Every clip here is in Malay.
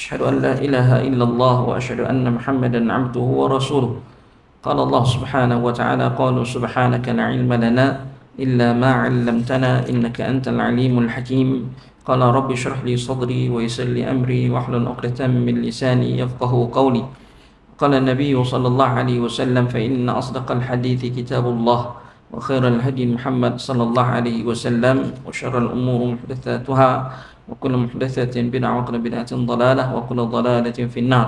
أشهد أن لا إله إلا الله وأشهد أن محمدا عبده ورسوله. قال الله سبحانه وتعالى: قالوا سبحانك لا علم لنا إلا ما علمتنا إنك أنت العليم الحكيم. قال رب اشرح لي صدري ويسر لي أمري واحلل عقدة من لساني يفقهوا قولي. قال النبي صلى الله عليه وسلم: فإن أصدق الحديث كتاب الله وخير الهدي محمد صلى الله عليه وسلم وشر الأمور محدثاتها وكل محدثة بدعة وكل بدعة ضلالة وكل ضلالة في النار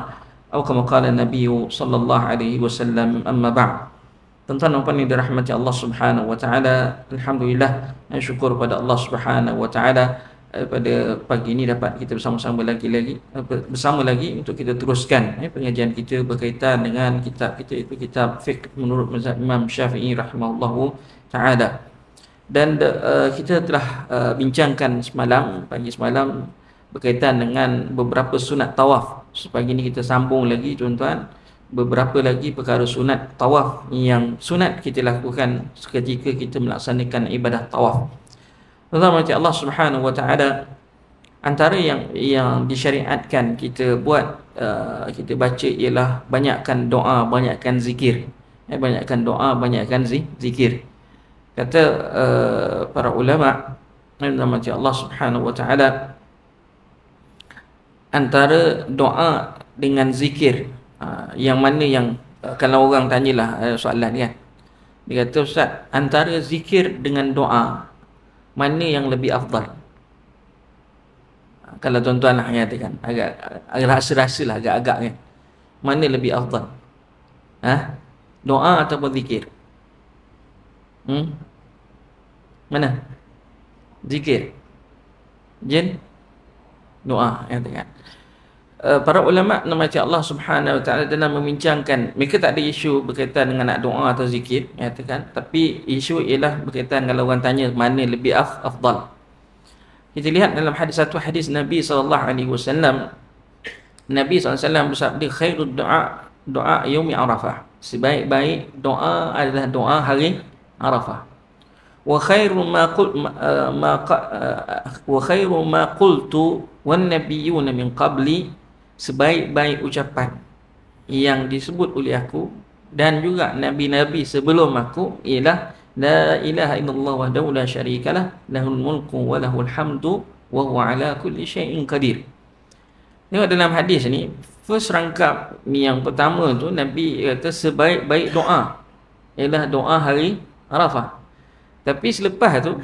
atau kama qala Nabi sallallahu alaihi wasallam. Amma ba'd. Tuan-tuan dan puan yang dirahmati Allah Subhanahu wa taala, alhamdulillah, syukur pada Allah Subhanahu wa taala pada pagi ini dapat kita bersama lagi untuk kita teruskan pengajian kita berkaitan dengan kitab kita, itu kitab fiqh menurut mazhab Imam Syafi'i rahimahullahu taala. Dan kita telah bincangkan pagi semalam berkaitan dengan beberapa sunat tawaf. Pagi ini kita sambung lagi tuan-tuan, beberapa lagi perkara sunat tawaf yang sunat kita lakukan ketika kita melaksanakan ibadah tawaf. Tuan-tuan, Allah Subhanahu wa taala, antara yang disyariatkan kita buat, kita baca ialah banyakkan doa, banyakkan zikir. Banyakkan doa, banyakkan zikir. Kata para ulama, Allah Subhanahu wa taala, antara doa dengan zikir, yang mana yang kalau orang tanyalah soalan ni kan, dia kata, Ustaz, antara zikir dengan doa mana yang lebih afdal? Kalau tuan-tuan nak katakan, agak rasa-rasa lah, agak-agak kan, mana lebih afdal? Doa ataupun zikir? Mana? Zikir? Jin? Doa, katakan. Para ulama nama Allah Subhanahu wa taala dalam membincangkan, mereka tak ada isu berkaitan dengan nak doa atau zikir, katakan, tapi isu ialah berkaitan kalau orang tanya mana lebih afdal. Kita lihat dalam satu hadis Nabi sallallahu alaihi wasallam, Nabi SAW bersabda, khairud doa yaumi Arafah, sebaik-baik doa adalah doa hari Arafah. Wa khairu ma qultu wan nabiyyuna min qabli, sebaik-baik ucapan yang disebut oleh aku dan juga nabi-nabi sebelum aku ialah la ilaha illallah wahdahu la syarikalah lahul mulku wa lahul hamdu wa huwa ala kulli syai'in qadir. Tengok dalam hadis ni, first rangkap ni, yang pertama tu Nabi kata sebaik-baik doa ialah doa hari Arafah. Tapi selepas tu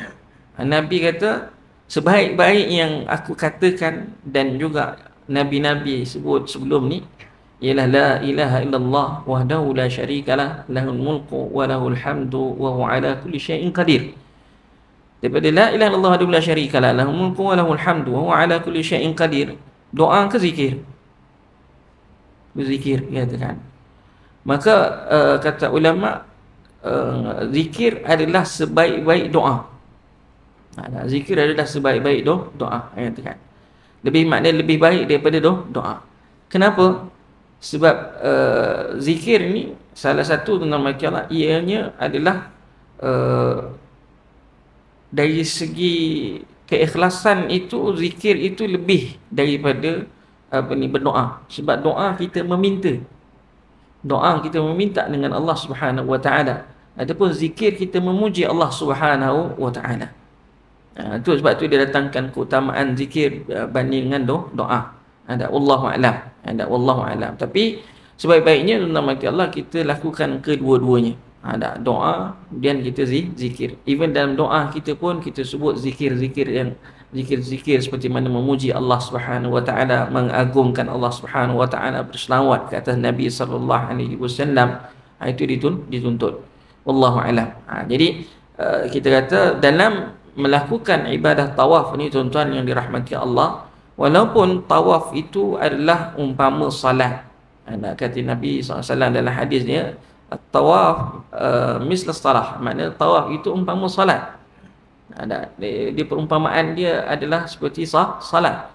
Nabi kata sebaik-baik yang aku katakan dan juga nabi-nabi sebut sebelum ni ialah la ilaha illallah wahdahu la syarikalah lahul mulku wa lahul hamdu wa huwa ala kulli syai'in qadir. Daripada la ilaha illallah wahdahu la syarikalah lahul mulku wa lahul hamdu wa huwa ala kulli syai'in qadir, doa ke zikir? Berzikir, katakan. Maka kata ulama, zikir adalah sebaik-baik doa. Zikir adalah sebaik-baik doa, katakan. Maknanya lebih baik daripada doa. Kenapa? Sebab zikir ni salah satu tentang Allah, ianya adalah dari segi keikhlasan itu, zikir itu lebih daripada berdoa. Sebab doa kita meminta. Doa kita meminta dengan Allah Subhanahu wa taala. Adapun zikir kita memuji Allah Subhanahu wa taala. Itu sebab tu dia datangkan keutamaan zikir banding dengan doa. Ada wallahu a'lam. Tapi sebaik-baiknya nama Allah kita lakukan kedua-duanya. Ada doa dan kita zikir. Even dalam doa kita pun kita sebut zikir-zikir yang zikir-zikir seperti mana memuji Allah Subhanahu wa taala, mengagungkan Allah Subhanahu wa taala, berselawat ke atas Nabi sallallahu alaihi wasallam. Itu dituntut. Wallahu a'lam. Jadi kita kata dalam melakukan ibadah tawaf ni tuan-tuan yang dirahmati Allah, walaupun tawaf itu adalah umpama salat. Kata Nabi SAW dalam hadisnya, tawaf misla salah, maknanya tawaf itu umpama salat. Di perumpamaan dia adalah seperti salat,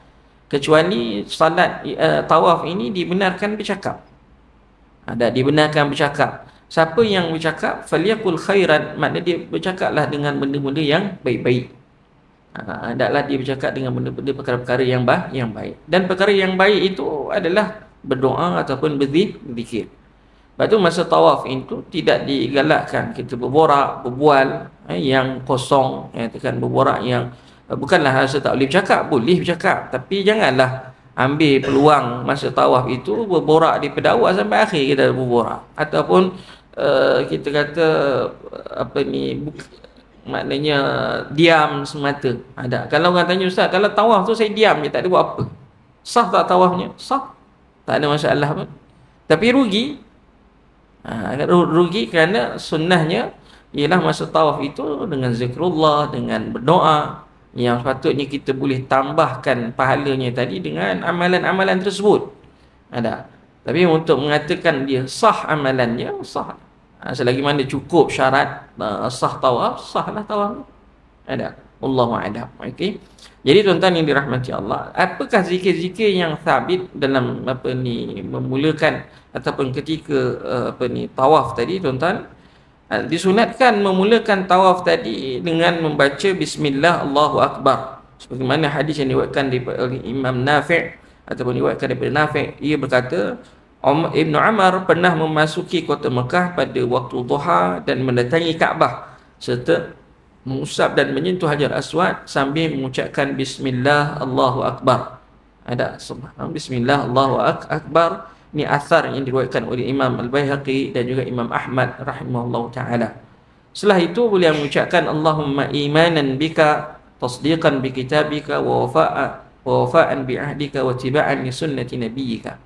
kecuali salat tawaf ini dibenarkan bercakap. Dibenarkan bercakap. Siapa yang bercakap, falyakul khairan, maknanya dia bercakaplah dengan benda-benda yang baik-baik. Hendaklah dia bercakap dengan benda-benda perkara-perkara yang baik. Dan perkara yang baik itu adalah berdoa ataupun berzikir. Lepas tu masa tawaf itu tidak digalakkan kita berbual yang kosong, katakan berborak yang bukanlah rasa tak boleh bercakap, boleh bercakap, tapi janganlah ambil peluang masa tawaf itu berborak daripada awal sampai akhir kita berborak, ataupun kita kata maknanya diam semata. Ada. Kalau orang tanya, ustaz, kalau tawaf tu saya diam je, tak ada buat apa, sah tak tawafnya? Sah, tak ada masalah pun. Tapi rugi kerana sunnahnya ialah masa tawaf itu dengan zikrullah, dengan berdoa, yang sepatutnya kita boleh tambahkan pahalanya tadi dengan amalan-amalan tersebut. Ada. Tapi untuk mengatakan dia sah amalannya, sah. Selagi mana cukup syarat sah tawaf, sahlah tawaf. Ada. Wallahu a'lam. Okey. Jadi tuan-tuan yang dirahmati Allah, apakah zikir-zikir yang sabit dalam memulakan ataupun ketika tawaf tadi, tuan-tuan? Disunatkan memulakan tawaf tadi dengan membaca bismillah Allahu akbar. Sebagaimana hadis yang diriwayatkan oleh Imam Nafi' ataupun diriwayatkan daripada Nafi', ia berkata, Ibnu Umar pernah memasuki kota Mekah pada waktu duha dan mendatangi Kaabah serta mengusap dan menyentuh Hajar Aswad sambil mengucapkan bismillah Allahu akbar. Ada bismillah Allahu akbar. Ini asar yang diriwayatkan oleh Imam Al-Baihaqi dan juga Imam Ahmad rahimahullahu taala. Setelah itu beliau mengucapkan Allahumma imanan bika tasdiqan bi kitabika wa wafa'an bi ahdika wa tiba'an li sunnati nabiyyika.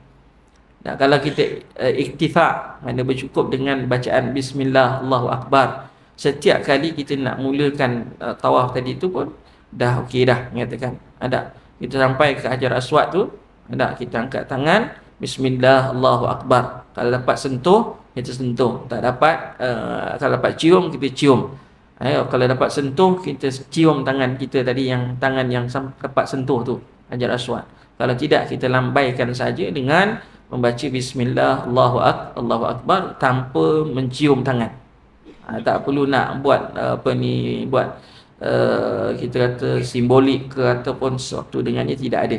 Nah, kalau kita iktifa, mana bercukup dengan bacaan bismillah Allahu akbar setiap kali kita nak mulakan tawaf tadi tu pun dah okey dah, mengatakan ada. Kita sampai ke Hajar Aswad tu, ada, kita angkat tangan bismillah Allahu akbar. Kalau dapat sentuh, kita sentuh. Tak dapat kalau dapat cium, kita cium. Kalau dapat sentuh, kita cium tangan kita tadi, yang tangan yang dapat sentuh tu, Hajar Aswad. Kalau tidak, kita lambaikan saja dengan membaca bismillah Allahu akbar tanpa mencium tangan. Tak perlu nak buat kita kata simbolik ke ataupun sesuatu dengannya, tidak ada.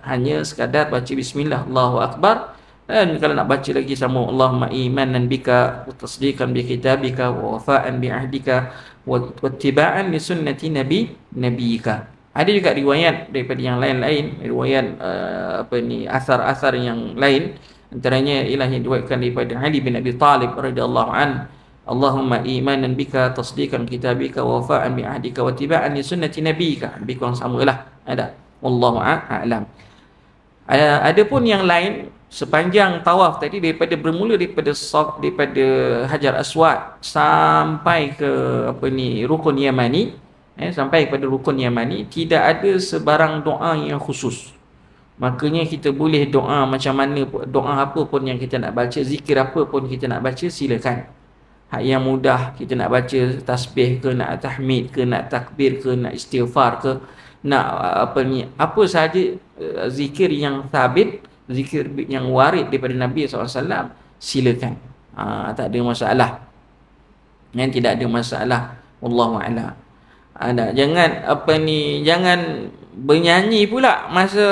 Hanya sekadar baca bismillah Allahu akbar. Dan kalau nak baca lagi sama Allahumma imanan bika wa tasdiqan bi kitabika wa wafa'an bi ahdika wa ittiba'an li sunnati nabiyyika. Ada juga riwayat daripada yang lain-lain, riwayat asar-asar yang lain, antaranya ialah yang diriwayatkan daripada Ali bin Abi Talib radhiyallahu anhu, Allahumma imanan bika tasdiqan kitabika wa wafa'an bi ahdika wa tiba'an li sunnati nabiyyika. Lebih kurang samalah. Ada. Wallahu a'lam. Adapun yang lain sepanjang tawaf tadi, bermula daripada Hajar Aswad sampai ke rukun Yamani, sampai kepada rukun Yamani, tidak ada sebarang doa yang khusus. Makanya kita boleh doa macam mana, doa apa pun yang kita nak baca, zikir apa pun kita nak baca, silakan. Yang mudah kita nak baca tasbih ke, nak tahmid ke, nak takbir ke, nak istighfar ke, nak apa sahaja zikir yang sabit, zikir yang warid daripada Nabi SAW, silakan. Tak ada masalah. Yang tidak ada masalah. Wallahu a'lam. Jangan bernyanyi pula masa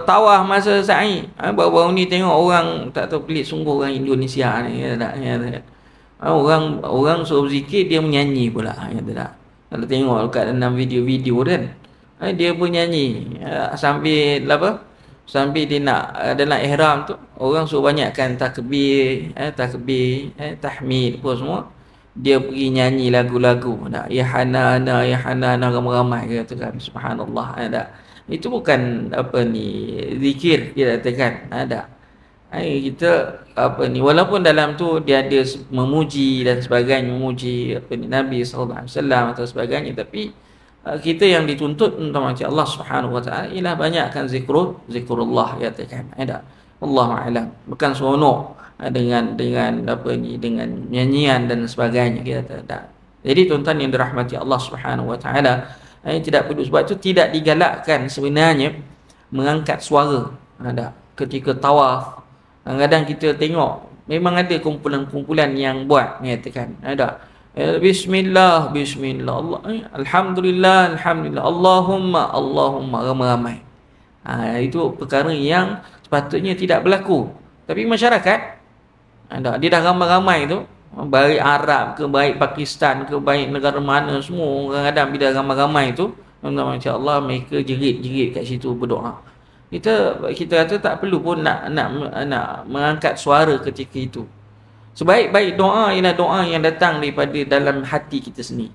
tawaf, masa sa'i. Baru-baru ni tengok orang, tak tahu, pelik sungguh orang Indonesia ni. Orang suruh zikir, dia menyanyi pula. Kalau tengok kat dalam video-video kan, dia pun nyanyi sambil dia nak dalam ihram tu, orang suruh banyakkan takbir, tahmid apa semua, dia pergi nyanyi lagu-lagu. Ya Hanana, ya Hanana, ramai-ramai kata kan. Subhanallah. Itu bukan zikir, dia katakan. Kita walaupun dalam tu dia ada memuji dan sebagainya, memuji Nabi sallallahu alaihi wasallam atau sebagainya, tapi kita yang dituntut untuk macam Allah Subhanahu wa taala ialah banyakkan zikrullah, katakan. Wallahu a'lam. Bukan seronok dengan nyanyian dan sebagainya, kita tak. Jadi tuan-tuan yang dirahmati Allah Subhanahu wa taala, tidak perlu, sebab itu tidak digalakkan sebenarnya mengangkat suara ketika tawaf. Kadang-kadang kita tengok memang ada kumpulan-kumpulan yang buat, katakan. Bismillah, bismillah, Allah, alhamdulillah, alhamdulillah, Allahumma, Allahumma, ramai-ramai. Itu perkara yang sepatutnya tidak berlaku. Tapi masyarakat, dia dah ramai-ramai tu, baik Arab ke, baik Pakistan ke, baik negara mana, semua kadang-kadang bila ramai-ramai tu, masya-Allah, mereka jerit-jerit kat situ berdoa. Kita kata tak perlu pun nak mengangkat suara ketika itu. Sebaik-baik doa ialah doa yang datang daripada dalam hati kita sendiri.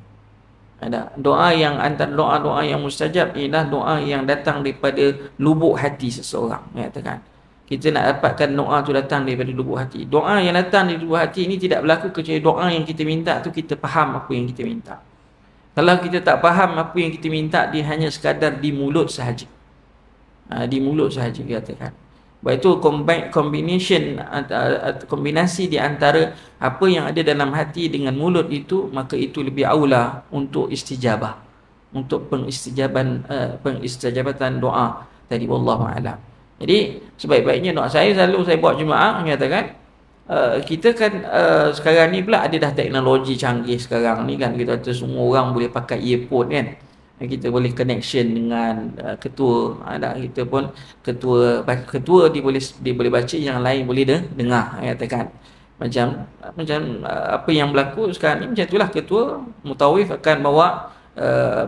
Doa yang antara doa-doa yang mustajab ialah doa yang datang daripada lubuk hati seseorang. Katakan, kita nak dapatkan doa tu datang daripada lubuk hati. Doa yang datang dari lubuk hati ini tidak berlaku kecuali doa yang kita minta tu kita faham apa yang kita minta. Kalau kita tak faham apa yang kita minta, dia hanya sekadar di mulut sahaja. Di mulut sahaja, katakan. Baik itu kombinasi di antara apa yang ada dalam hati dengan mulut itu, maka itu lebih aula untuk istijabah, untuk pengistajabatan doa tadi, wallahu a'lam. Jadi sebaik-baiknya doa, saya buat jemaah mengatakan kita kan sekarang ni pula ada dah teknologi canggih sekarang ni kan, kita kata semua orang boleh pakai earphone kan. Kita boleh connection dengan ketua, kita pun ketua dia boleh baca, yang lain boleh dengar, katakan. Macam apa yang berlaku sekarang ni, macam itulah ketua mutawif akan bawa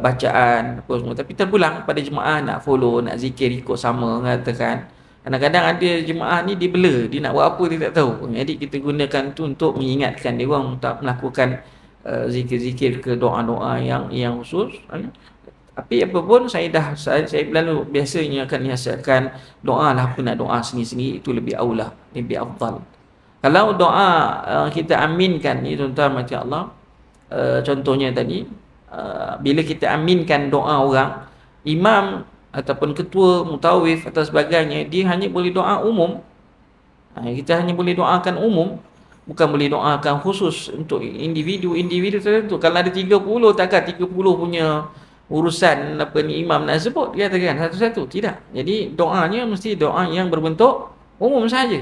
bacaan apa semua, tapi terpulang pada jemaah nak follow, nak zikir ikut sama, katakan. Kadang-kadang ada jemaah ni dia blur, dia nak buat apa dia tak tahu. Jadi kita gunakan tu untuk mengingatkan dia orang untuk melakukan zikir-zikir ke doa-doa yang khusus. Tapi apa pun saya lalu biasanya akan nasihatkan doa lah, apa nak doa sendiri-sendiri itu lebih aula, lebih afdal. Kalau doa kita aminkan ni tuan-tuan, macam Allah, contohnya tadi, bila kita aminkan doa orang, imam ataupun ketua mutawif atau sebagainya, dia hanya boleh doa umum. Kita hanya boleh doakan umum, bukan boleh doakan khusus untuk individu tertentu. Kalau ada 30, takkan 30 punya urusan apa ni imam nak sebut, dia katakan satu-satu, tidak. Jadi doanya mesti doa yang berbentuk umum saja,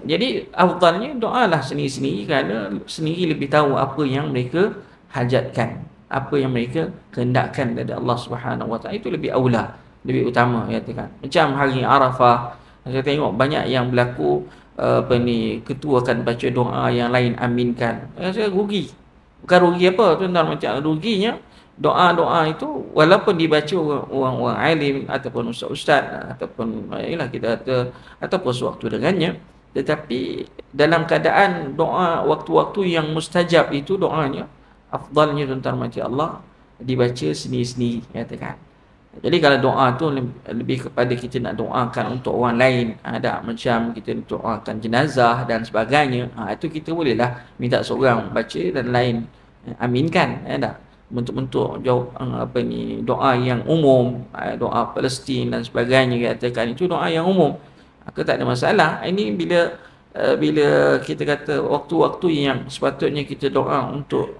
jadi afdalnya doalah sendiri-sendiri, kerana sendiri lebih tahu apa yang mereka hajatkan, apa yang mereka kehendakkan dari Allah Subhanahu Wa Taala. Itu lebih aula, lebih utama, katakan. Macam hari Arafah, saya tengok banyak yang berlaku ketua akan baca doa, yang lain aminkan. Saya rugi. Bukan rugi apa tuan-tuan, macam ruginya doa-doa itu walaupun dibaca orang-orang alim ataupun ustaz-ustaz ataupun kita kata ataupun sewaktu dengannya, tetapi dalam keadaan doa waktu-waktu yang mustajab itu, doanya afdalnya tuan-tuan macam Allah dibaca sendiri-sendiri, katakan. Jadi kalau doa tu lebih kepada kita nak doakan untuk orang lain, ada macam kita doakan jenazah dan sebagainya, itu kita bolehlah minta seorang baca dan lain aminkan, ada bentuk-bentuk doa yang umum, doa Palestin dan sebagainya, katakan itu doa yang umum, maka tak ada masalah. Ini bila kita kata waktu-waktu yang sepatutnya kita doa untuk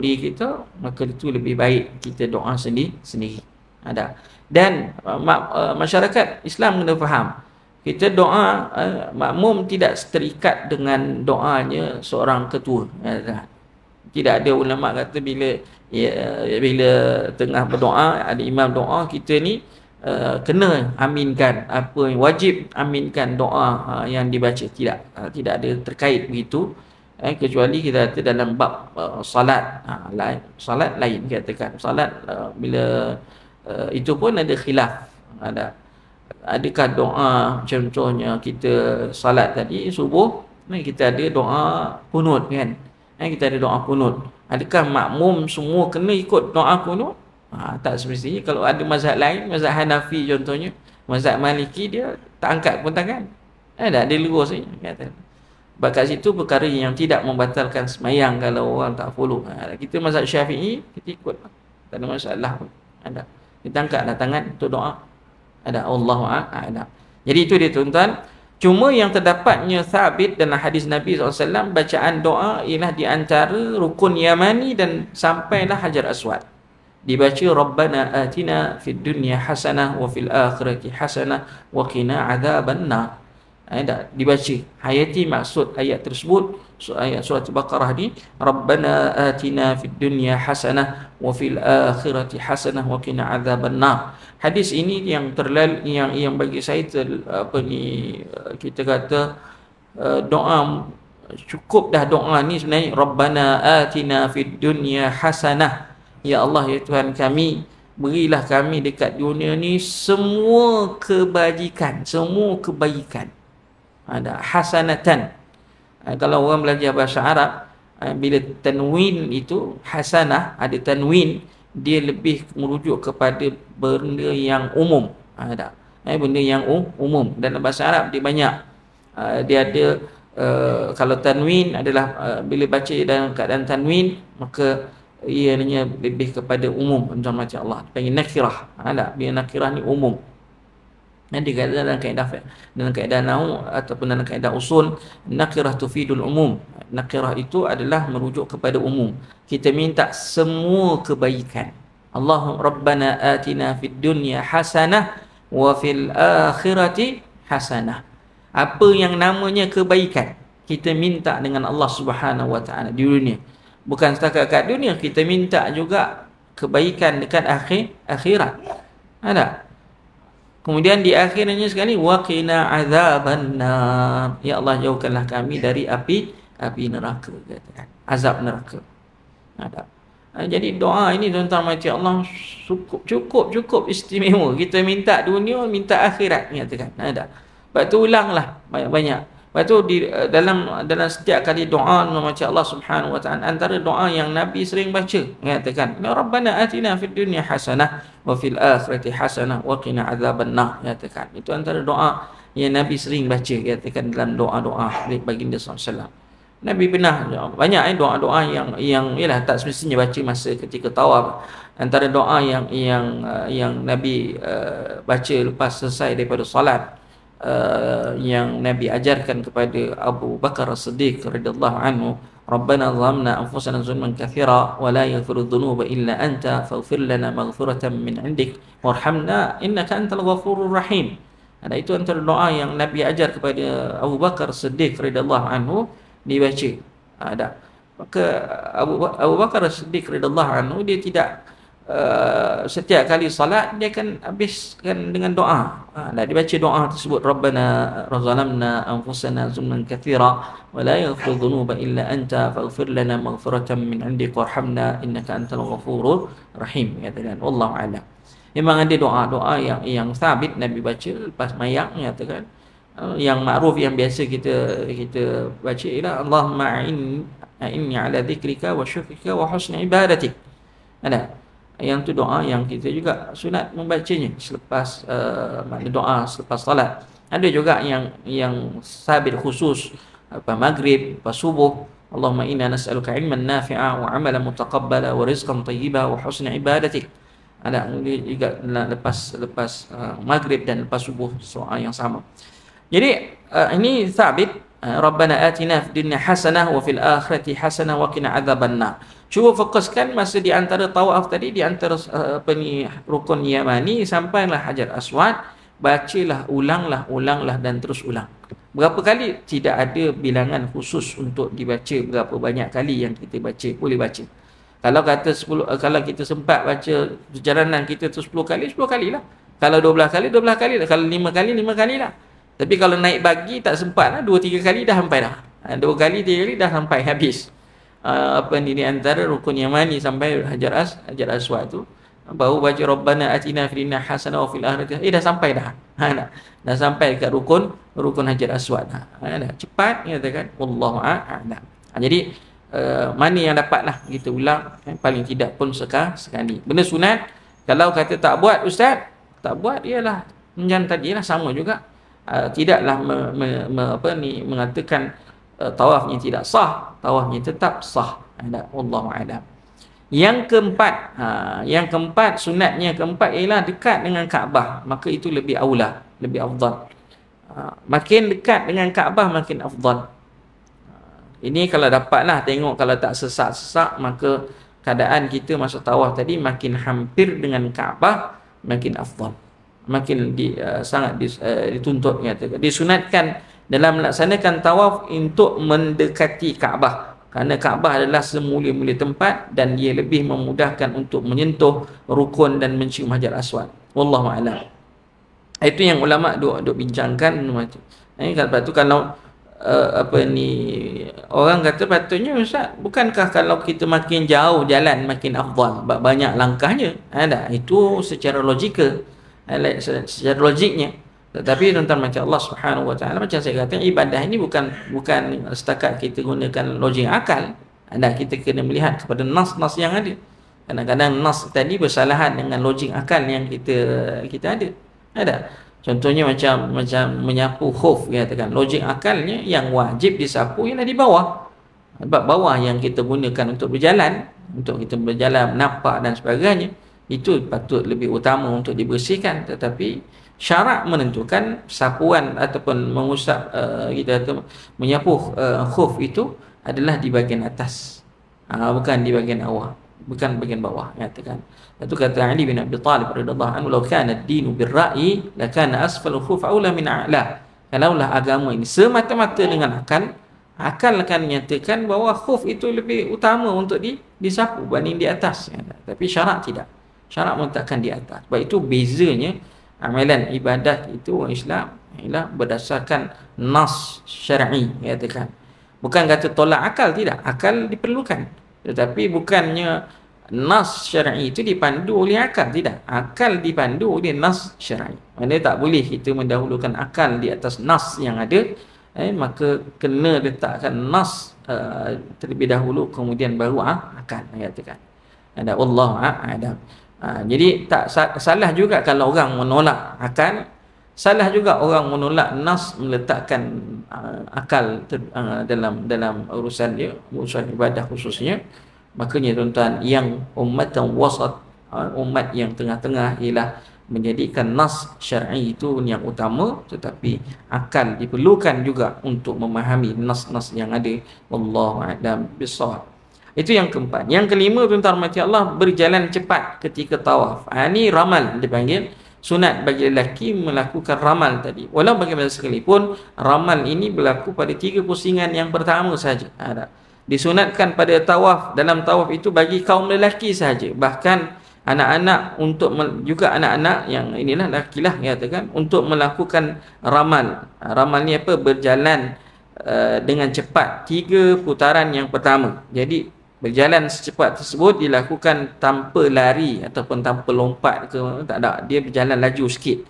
diri kita, maka itu lebih baik kita doa sendiri ada. Dan masyarakat Islam kena faham, kita doa makmum tidak terikat dengan doanya seorang ketua. Tidak ada ulama kata bila tengah berdoa ada imam doa, kita ni kena aminkan, apa yang wajib aminkan doa yang dibaca. Tidak ada terkait begitu, kecuali kita kata dalam bab salat, salat lain, katakan salat bila itu pun ada khilaf, adakah doa, contohnya kita salat tadi subuh ni kita ada doa kunut kan, kita ada doa kunut, adakah makmum semua kena ikut doa kunut? Tak semestinya. Kalau ada mazhab lain, mazhab Hanafi contohnya, mazhab Maliki, dia tak angkat pun tangan, dia lurus saja, kata. Kat situ perkara yang tidak membatalkan semayang kalau orang tak follow. Kita mazhab Syafi'i, kita ikut, tak ada masalah pun. Kita angkatlah tangan untuk doa, Allahu a'lam. Jadi itu dia tuan-tuan. Cuma yang terdapatnya sabit dalam hadis Nabi SAW, bacaan doa ialah di antara rukun Yamani dan sampailah Hajar Aswad. Dibaca Rabbana atina fid dunya hasanah wa fil akhirati hasanah wa qina adzabannar. Tak dibaca. Hayati maksud ayat tersebut, ayat surah Al-Baqarah ni, Rabbana atina fid dunya hasanah wa fil akhirati hasanah wa qina adzabannar. Hadis ini yang yang bagi saya kita kata doa, cukup dah doa ni sebenarnya. Rabbana atina fid dunya hasanah, ya Allah ya Tuhan kami, berilah kami dekat dunia ni semua kebajikan, semua kebaikan. Ada hasanatan. Kalau orang belajar bahasa Arab, bila tanwin itu hasanah, ada tanwin, dia lebih merujuk kepada benda yang umum. Ada benda yang umum. Dalam bahasa Arab dia banyak. Dia ada kalau tanwin adalah bila baca dalam keadaan tanwin, maka ianya lebih kepada umum. Macam Allah panggil nakirah. Ada bila nakirah ni umum. Nanti dalam kaedah nahwu ataupun dalam kaedah usul, nakirah tufidul umum. Nakirah itu adalah merujuk kepada umum. Kita minta semua kebaikan. Allahumma Rabbana atina fid dunya hasanah wa fil akhirati hasanah. Apa yang namanya kebaikan, kita minta dengan Allah Subhanahu wa taala di dunia. Bukan setakat kat dunia, kita minta juga kebaikan dekat akhirat. Ada. Kemudian di akhirnya sekali, wa qina azabannar, ya Allah jauhkanlah kami dari api neraka, katakan azab neraka. Ada. Jadi doa ini tuan-tuan mati Allah cukup istimewa. Kita minta dunia, minta akhirat, katakan. Ada. Lepas tu ulanglah banyak-banyak. Lepas tu dalam setiap kali doa membaca Allah Subhanahu wa taala, antara doa yang Nabi sering baca, mengatakan Rabbana atina fid dunya hasanah wa fil akhirati hasanah wa qina adzabannar, katakan. Itu antara doa yang Nabi sering baca, katakan, dalam doa-doa baginda sallallahu. Nabi pernah banyak doa-doa yang ialah tak semestinya baca masa ketika tawaf. Antara doa yang Nabi baca lepas selesai daripada solat, yang Nabi ajarkan kepada Abu Bakar As-Siddiq radhiyallahu anhu, Rabbana zalamna anfusana zulman katsira wa la yaghfiru dhunuba illa anta faghfir lana maghfiratan min 'indik warhamna innaka antal ghafurur rahim. Ada itu antara doa yang Nabi ajar kepada Abu Bakar As-Siddiq radhiyallahu anhu dibaca. Ada. Maka Abu Bakar As-Siddiq radhiyallahu anhu dia tidak setiap kali salat dia akan habiskan dengan doa. Dia baca doa tersebut, Rabbana zalamna anfusana zulman katsira wa la yaghfiru dhunuba illa anta faghfir lana maghfiratan min 'indik warhamna innaka antal ghafurur rahim, katakan. Wallahu a'lam. Memang ada doa-doa yang sabit Nabi baca lepas mayang, katakan. Yang makruf yang biasa kita baca ialah Allahumma a'inni ala dzikrika wa syukrika wa husni ibadatik. Ada. Yang tu doa yang kita juga sunat membacanya selepas doa selepas salat. Ada juga yang sabit khusus lepas maghrib, lepas subuh, Allahumma inna nas'aluka ilman nafi'a wa 'amalan mutaqabbala wa rizqan thayyiba wa husna ibadatik. Ada juga lepas maghrib dan lepas subuh doa yang sama. Jadi ini sabit, Rabbana atina fid dunya hasanah wa fil akhirati hasanah wa qina adzabannar. Cuba fokuskan masa di antara tawaf tadi, di antara rukun Yamani sampailah Hajar Aswad, bacalah, ulanglah dan terus ulang. Berapa kali? Tidak ada bilangan khusus untuk dibaca berapa banyak kali yang kita baca, boleh baca. Kalau kata 10, kalau kita sempat baca perjalanan kita tu 10 kali, 10 kalilah. Kalau 12 kali, 12 kali lah. Kalau 5 kali, 5 kalilah. Tapi kalau naik bagi tak sempat lah, 2-3 kali dah sampai dah. 2 kali, 3 kali dah sampai habis. Di antara rukun Yamani sampai Hajar Aswad tu, baru baca Rabbana atina fid dunya hasanah wa fil akhirati, dah sampai dah. Dah sampai dekat rukun Hajar Aswad. Dah cepat, katakan. Wallahu a'lam. Jadi mana yang dapatlah kita ulang, paling tidak pun sekali. Benda sunat, kalau kata tak buat ustaz, tak buat, ialah macam tadi lah, sama juga. Tidaklah mengatakan tawafnya tidak sah, tawafnya tetap sah. Wallahu a'lam. Yang keempat, sunatnya keempat ialah dekat dengan Kaabah, maka itu lebih aula, lebih afdal. Makin dekat dengan Kaabah makin afdal. Ini kalau dapatlah tengok, kalau tak sesak-sesak, maka keadaan kita masa tawaf tadi makin hampir dengan Kaabah makin afdal. makin sangat dituntut, kata. Disunatkan dalam melaksanakan tawaf untuk mendekati Kaabah, kerana Kaabah adalah semula-mula tempat dan dia lebih memudahkan untuk menyentuh rukun dan mencium Hajar Aswad. Wallahu a'lam. Itu yang ulama duk bincangkan macam. Lepas tu kalau orang kata patutnya, Ustaz, bukankah kalau kita makin jauh jalan makin afdal, banyak langkahnya? Ada, itu secara logikal, secara logiknya. Tetapi tuan-tuan, macam Allah Subhanahu Wa Taala, macam saya kata, ibadah ini bukan setakat kita gunakan logik akal. Ada, kita kena melihat kepada nas-nas yang ada. Kadang-kadang nas tadi bersalahan dengan logik akal yang kita ada. Ada. Contohnya macam menyapu khuf, katakan logik akalnya yang wajib disapu ialah di bawah. Sebab bawah yang kita gunakan untuk berjalan, menapak dan sebagainya, itu patut lebih utama untuk dibersihkan. Tetapi syarak menentukan sapuan ataupun mengusap menyapu khuf itu adalah di bahagian atas, bukan di bahagian bawah, bukan bahagian bawah, katakan. Itu kata Ali bin Abi Talib radhiyallahu anhu, "Law kana ad-dinu bir-ra'yi, la kana asfalul khuf aula min a'la." Kalaulah agama ini semata-mata dengan akal akan menyatakan bahawa khuf itu lebih utama untuk disapu berbanding di atas. Tapi syarak tidak. Syarak meletakkan di atas. Sebab itu bezanya amalan ibadat itu Islam ialah berdasarkan nas syar'i, katakan. Bukan kata tolak akal, tidak. Akal diperlukan. Tetapi bukannya nas syar'i itu dipandu oleh akal, tidak. Akal dipandu oleh nas syar'i. Maksudnya tak boleh kita mendahulukan akal di atas nas yang ada, maka kena letakkan nas terlebih dahulu, kemudian baru akal, katakan. Ada Allah a'lam. Jadi tak salah juga kalau orang menolak akal, salah juga orang menolak nas, meletakkan akal dalam urusan dia, urusan ibadah khususnya. Makanya tuan-tuan, yang ummatan wasat, umat yang tengah-tengah, ialah menjadikan nas syar'i itu yang utama, tetapi akal diperlukan juga untuk memahami nas-nas yang ada. Wallahu a'lam bissawab. Itu yang keempat. Yang kelima, tuan-tuan rahmati Allah, berjalan cepat ketika tawaf. Ini ramal dipanggil. Sunat bagi lelaki melakukan ramal tadi. Walau bagaimana sekalipun, ramal ini berlaku pada 3 pusingan yang pertama saja. Disunatkan pada tawaf, dalam tawaf itu bagi kaum lelaki sahaja. Bahkan anak-anak, juga anak-anak yang inilah lakilah, katakan, untuk melakukan ramal. Ramal ni apa? Berjalan dengan cepat 3 putaran yang pertama. Jadi berjalan secepat tersebut dilakukan tanpa lari ataupun tanpa lompat ke, tak ada. Dia berjalan laju sikit.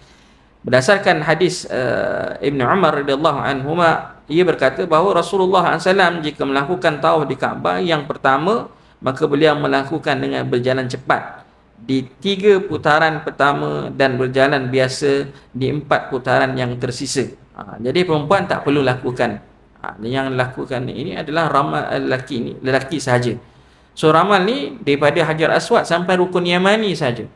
Berdasarkan hadis Ibn Umar radhiyallahu anhuma, ia berkata bahawa Rasulullah SAW jika melakukan tawaf di Kaabah yang pertama, maka beliau melakukan dengan berjalan cepat di 3 putaran pertama dan berjalan biasa di 4 putaran yang tersisa. Jadi perempuan tak perlu lakukan. Yang lakukan ini adalah ramal lelaki sahaja. So ramal ni daripada Hajar Aswad sampai Rukun Yamani saja.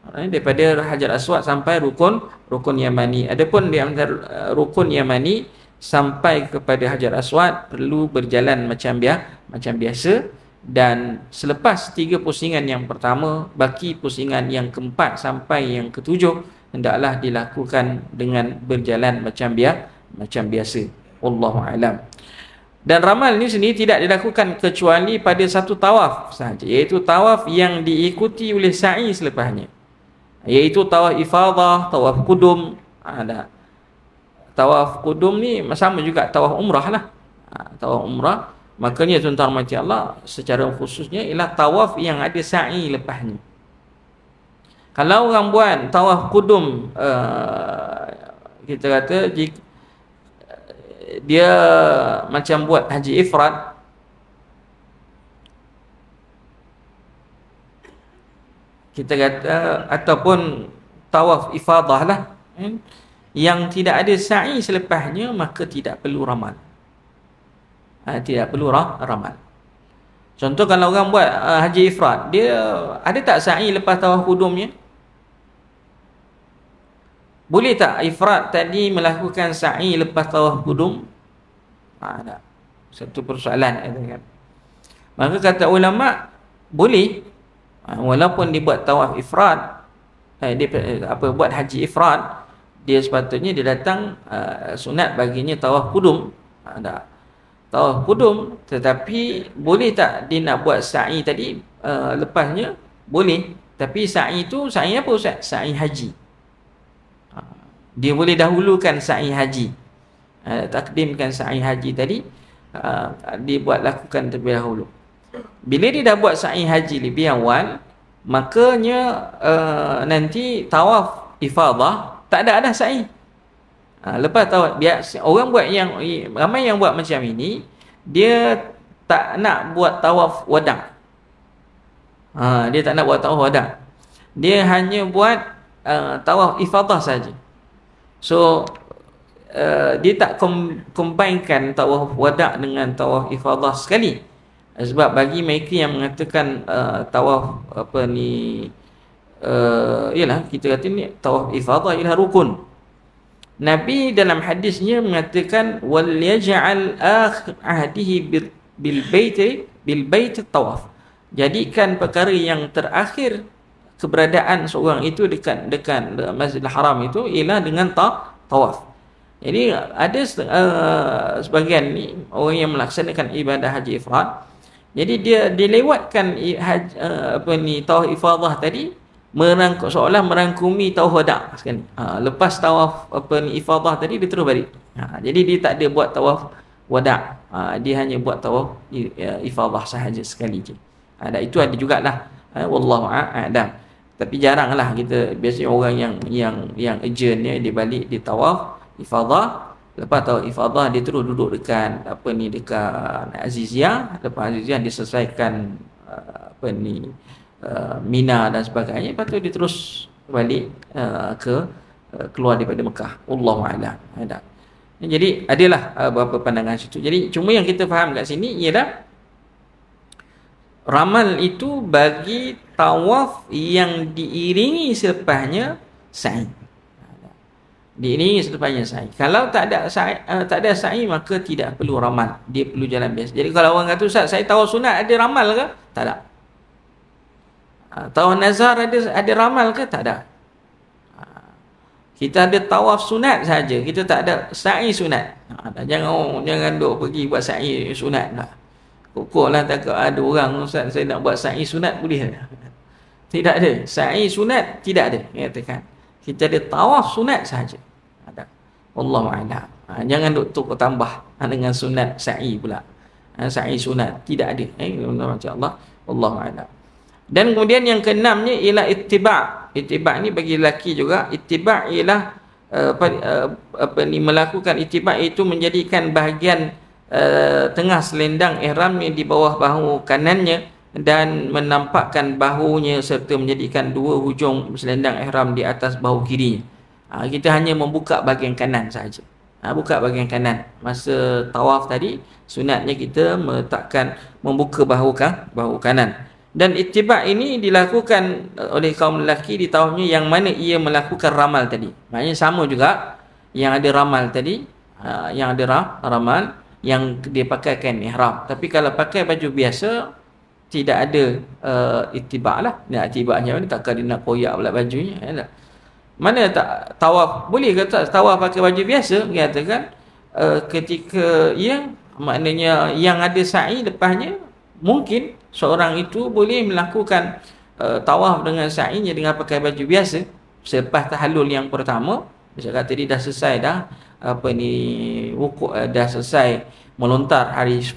Daripada Hajar Aswad sampai Rukun Yamani. Adapun di antara Rukun Yamani sampai kepada Hajar Aswad perlu berjalan macam biasa, dan selepas 3 pusingan yang pertama, baki pusingan yang keempat sampai yang ketujuh hendaklah dilakukan dengan berjalan macam biasa. Wallahu a'lam. Dan ramal ni sendiri tidak dilakukan kecuali pada satu tawaf sahaja, iaitu tawaf yang diikuti oleh sa'i selepasnya, iaitu tawaf ifadah, tawaf qudum. Ada tawaf qudum ni sama juga tawaf umrah lah. Tawaf umrah. Makanya tuan-tuan rahmati Allah, secara khususnya ialah tawaf yang ada sa'i lepasnya. Kalau orang buat tawaf qudum, kita kata dia macam buat haji ifrad, kita kata, ataupun tawaf ifadah lah, yang tidak ada sa'i selepasnya, maka tidak perlu ramal. Tidak perlu ramal. Contoh kalau orang buat haji ifrad, dia ada tak sa'i lepas tawaf qudumnya? Boleh tak ifrad tadi melakukan sa'i lepas tawaf qudum? Ada satu persoalan, kan? Maka kata ulama, boleh, walaupun dibuat tawaf ifrad, buat haji ifrad, dia sepatutnya dia datang sunat baginya tawaf qudum. Tawaf qudum, tetapi boleh tak dia nak buat sa'i tadi lepasnya? Boleh. Tapi sa'i itu sa'i apa Ustaz? Sa'i haji. Dia boleh dahulukan sa'i haji. Takdimkan sa'i haji tadi, dia buat lakukan terlebih dahulu. Bila dia dah buat sa'i haji lebih awal, makanya nanti tawaf ifadah tak ada sa'i. Lepas tawaf, orang buat yang ramai yang buat macam ini, dia tak nak buat tawaf wada'. Dia tak nak buat tawaf wada'. Dia hanya buat tawaf ifadah saja. So dia tak combinekan tawaf wada' dengan tawaf ifadah sekali. Sebab bagi mereka yang mengatakan tawaf ialah kita kata ni tawaf ifadah ialah rukun. Nabi dalam hadisnya mengatakan wal yaj'al akhir ahdihi bil bait tawaf. Jadikan perkara yang terakhir keberadaan seorang itu dekat Masjidil Haram itu ialah dengan tawaf. Jadi ada sebahagian ni orang yang melaksanakan ibadah haji ifrad, jadi dia dilewatkan tawaf ifadah tadi, seolah merangkumi tawaf wada' sekali. Lepas tawaf ifadah tadi dia terus balik. Jadi dia tak ada buat tawaf wada'. Dia hanya buat tawaf ifadah sahaja sekali je. Dan itu ada jugalah. Wallahu a'lam. Tapi jaranglah kita, biasanya orang yang urgent ni dia balik di tawaf ifadah, lepas tawaf ifadah dia terus duduk dekat dekat Aziziyah. Lepas Aziziyah dia selesaikan Mina dan sebagainya, lepas tu dia terus balik keluar daripada Mekah. Wallahu a'lam. Jadi adalah beberapa pandangan situ. Jadi cuma yang kita faham kat sini ialah ramal itu bagi tawaf yang diiringi selepasnya sa'i. Diiringi selepasnya sa'i. Kalau tak ada sa'i maka tidak perlu ramal. Dia perlu jalan biasa. Jadi kalau orang kata Ustaz, saya tawaf sunat ada ramal ke? Tak ada. Tawaf nazar ada ramal ke? Tak ada. Kita ada tawaf sunat saja. Kita tak ada sa'i sunat. Jangan duk pergi buat sa'i sunat lah. Pokok lah takut ada orang Ustaz saya nak buat sa'i sunat boleh. Tidak ada. Sa'i sunat tidak ada. Katakan. Kita ada tawaf sunat sahaja. Ada. Wallahu a'lam. Jangan duk tukar tambah dengan sunat sa'i pula. Sa'i sunat tidak ada. Macam Allah. Wallahu a'lam. Dan kemudian yang keenamnya ialah ittiba'. Ittiba' ni bagi lelaki juga. Ittiba' ialah melakukan ittiba' itu menjadikan bahagian tengah selendang ihramnya di bawah bahu kanannya dan menampakkan bahunya serta menjadikan dua hujung selendang ihram di atas bahu kirinya. Kita hanya membuka bahagian kanan saja. Buka bahagian kanan. Masa tawaf tadi sunatnya kita membuka bahu kanan. Dan ittiba' ini dilakukan oleh kaum lelaki di tawafnya yang mana ia melakukan ramal tadi. Maknanya sama juga yang ada ramal tadi, yang ada ramal yang dia pakaikan ihram. Tapi kalau pakai baju biasa tidak ada ittiba' lah. Ittiba'nya ni takkan dia nak koyak pula bajunya. Mana tak tawaf boleh ke tak tawaf pakai baju biasa? Dia katakan ketika maknanya yang ada sa'i lepasnya, mungkin seorang itu boleh melakukan tawaf dengan sa'inya dengan pakai baju biasa selepas tahallul yang pertama. Dia kata dia dah selesai dah wukuf, dah selesai melontar hari 10,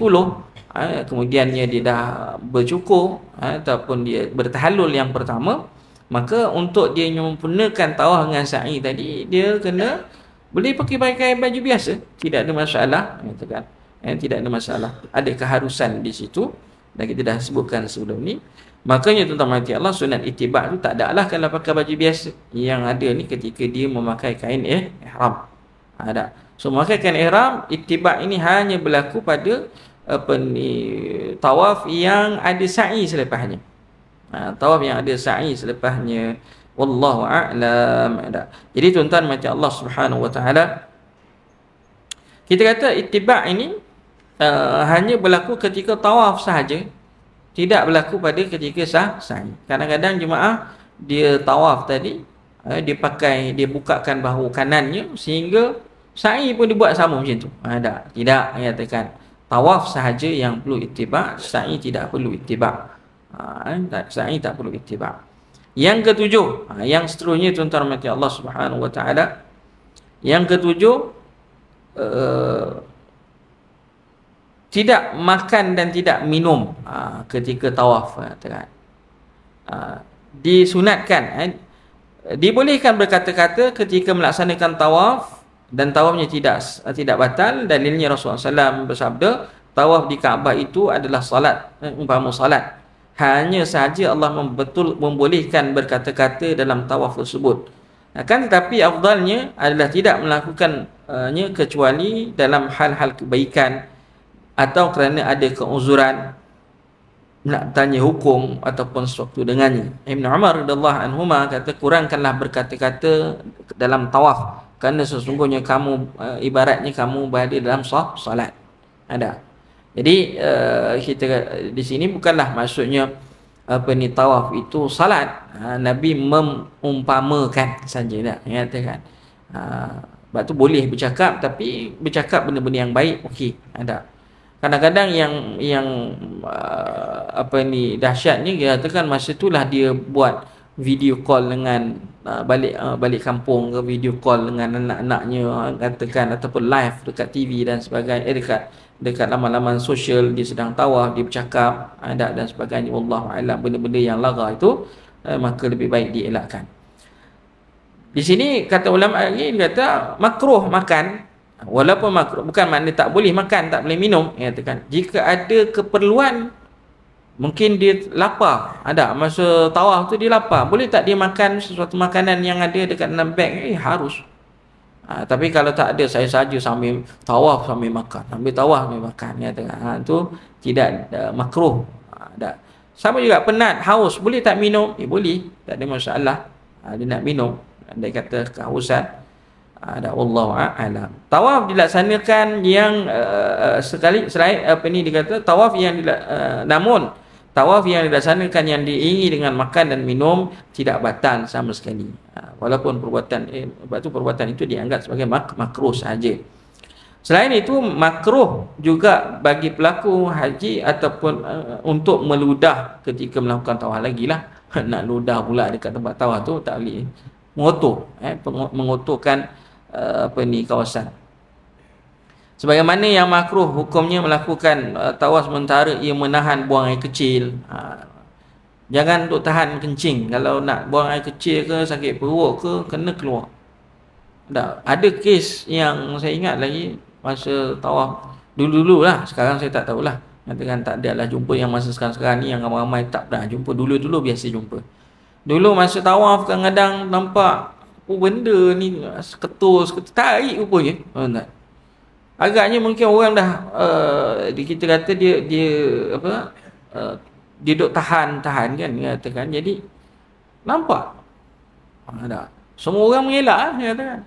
kemudiannya dia dah bercukur ataupun dia bertahallul yang pertama, maka untuk dia menyempurnakan tawaf dengan sa'i tadi, dia kena boleh pakai baju biasa, tidak ada masalah, katakan. Tidak ada masalah. Ada keharusan di situ dan kita dah sebutkan sebelum ni. Makanya tuan-tuan mati Allah, sunat ittiba' tu tak ada lah kalau pakai baju biasa. Yang ada ni ketika dia memakai kain ihram. Ada. So memakai kain ihram, ittiba' ini hanya berlaku pada tawaf yang ada sa'i selepasnya. Tawaf yang ada sa'i selepasnya. Wallahu a'lam. Jadi tuan-tuan mati Allah Subhanahu wa taala, kita kata ittiba' ini hanya berlaku ketika tawaf sahaja, tidak berlaku pada ketika sa'i. Kadang-kadang jemaah dia tawaf tadi, dia bukakan bahu kanannya sehingga sa'i pun dibuat sama macam tu. Tidak, nyatakan tawaf sahaja yang perlu ittiba', sa'i tidak perlu ittiba'. Sa'i tak perlu ittiba'. Yang ketujuh, yang seterusnya tuan-tuan rahmati Allah Subhanahu wa taala. Yang ketujuh, tidak makan dan tidak minum ketika tawaf. Disunatkan, dibolehkan berkata-kata ketika melaksanakan tawaf dan tawafnya tidak batal. Dalilnya Rasulullah SAW bersabda, tawaf di Kaabah itu adalah salat, umpama salat. Hanya sahaja Allah membolehkan berkata-kata dalam tawaf tersebut. Akan tetapi afdalnya adalah tidak melakukannya kecuali dalam hal-hal kebaikan atau kerana ada keuzuran nak tanya hukum ataupun sesuatu dengannya. Ibn Umar radhiyallahu anhuma kata, kurangkanlah berkata-kata dalam tawaf kerana sesungguhnya kamu ibaratnya kamu berada dalam solat. Jadi kita di sini bukanlah maksudnya tawaf itu salat. Nabi mengumpamakan saja tak mengatakan. Sebab tu boleh bercakap, tapi bercakap benda-benda yang baik okey. Kadang-kadang yang dahsyatnya dia katakan masa itulah dia buat video call dengan balik kampung ke, video call dengan anak-anaknya katakan, ataupun live dekat TV dan sebagainya, dekat laman-laman sosial dia sedang tawaf, dia bercakap dan sebagainya. Wallahu a'lam, benda-benda yang lara itu maka lebih baik dielakkan. Di sini kata ulama ini, dia kata makruh makan, walaupun makruh bukan makna tak boleh makan, tak boleh minum. Dia katakan jika ada keperluan, mungkin dia lapar, masa tawaf tu dia lapar, boleh tak dia makan sesuatu makanan yang ada dekat dalam beg? Harus. Tapi kalau tak ada, saya saja sambil tawaf sambil makan, sambil tawaf sambil makan, tu tidak makruh. Sama juga penat, haus, boleh tak minum? Boleh, tak ada masalah. Dia nak minum, dia kata kehausan. Wallahu a'lam. Tawaf dilaksanakan yang selain dia kata tawaf yang namun tawaf yang dilaksanakan yang diiringi dengan makan dan minum tidak batal sama sekali. Walaupun perbuatan itu dianggap sebagai makruh saja. Selain itu, makruh juga bagi pelaku haji ataupun untuk meludah ketika melakukan tawaf lagi lah. Nak ludah pula dekat tempat tawaf tu tak boleh. Mengotorkan kawasan. Sebagaimana yang makruh hukumnya melakukan tawaf sementara ia menahan buang air kecil. Jangan duk tahan kencing. Kalau nak buang air kecil ke, sakit perut ke, kena keluar. Ada kes yang saya ingat lagi masa tawaf dulu-dulu lah. Sekarang saya tak tahulah. Katakan tak ada lah jumpa yang masa sekarang-sekarang ni yang ramai-ramai tak pernah jumpa. Dulu-dulu biasa jumpa. Dulu masa tawaf kadang-kadang nampak benda ni ketus, tarik rupanya. Agaknya mungkin orang dah kita kata dia dia duk tahan kan, katakan. Jadi nampak semua orang mengelak katakan.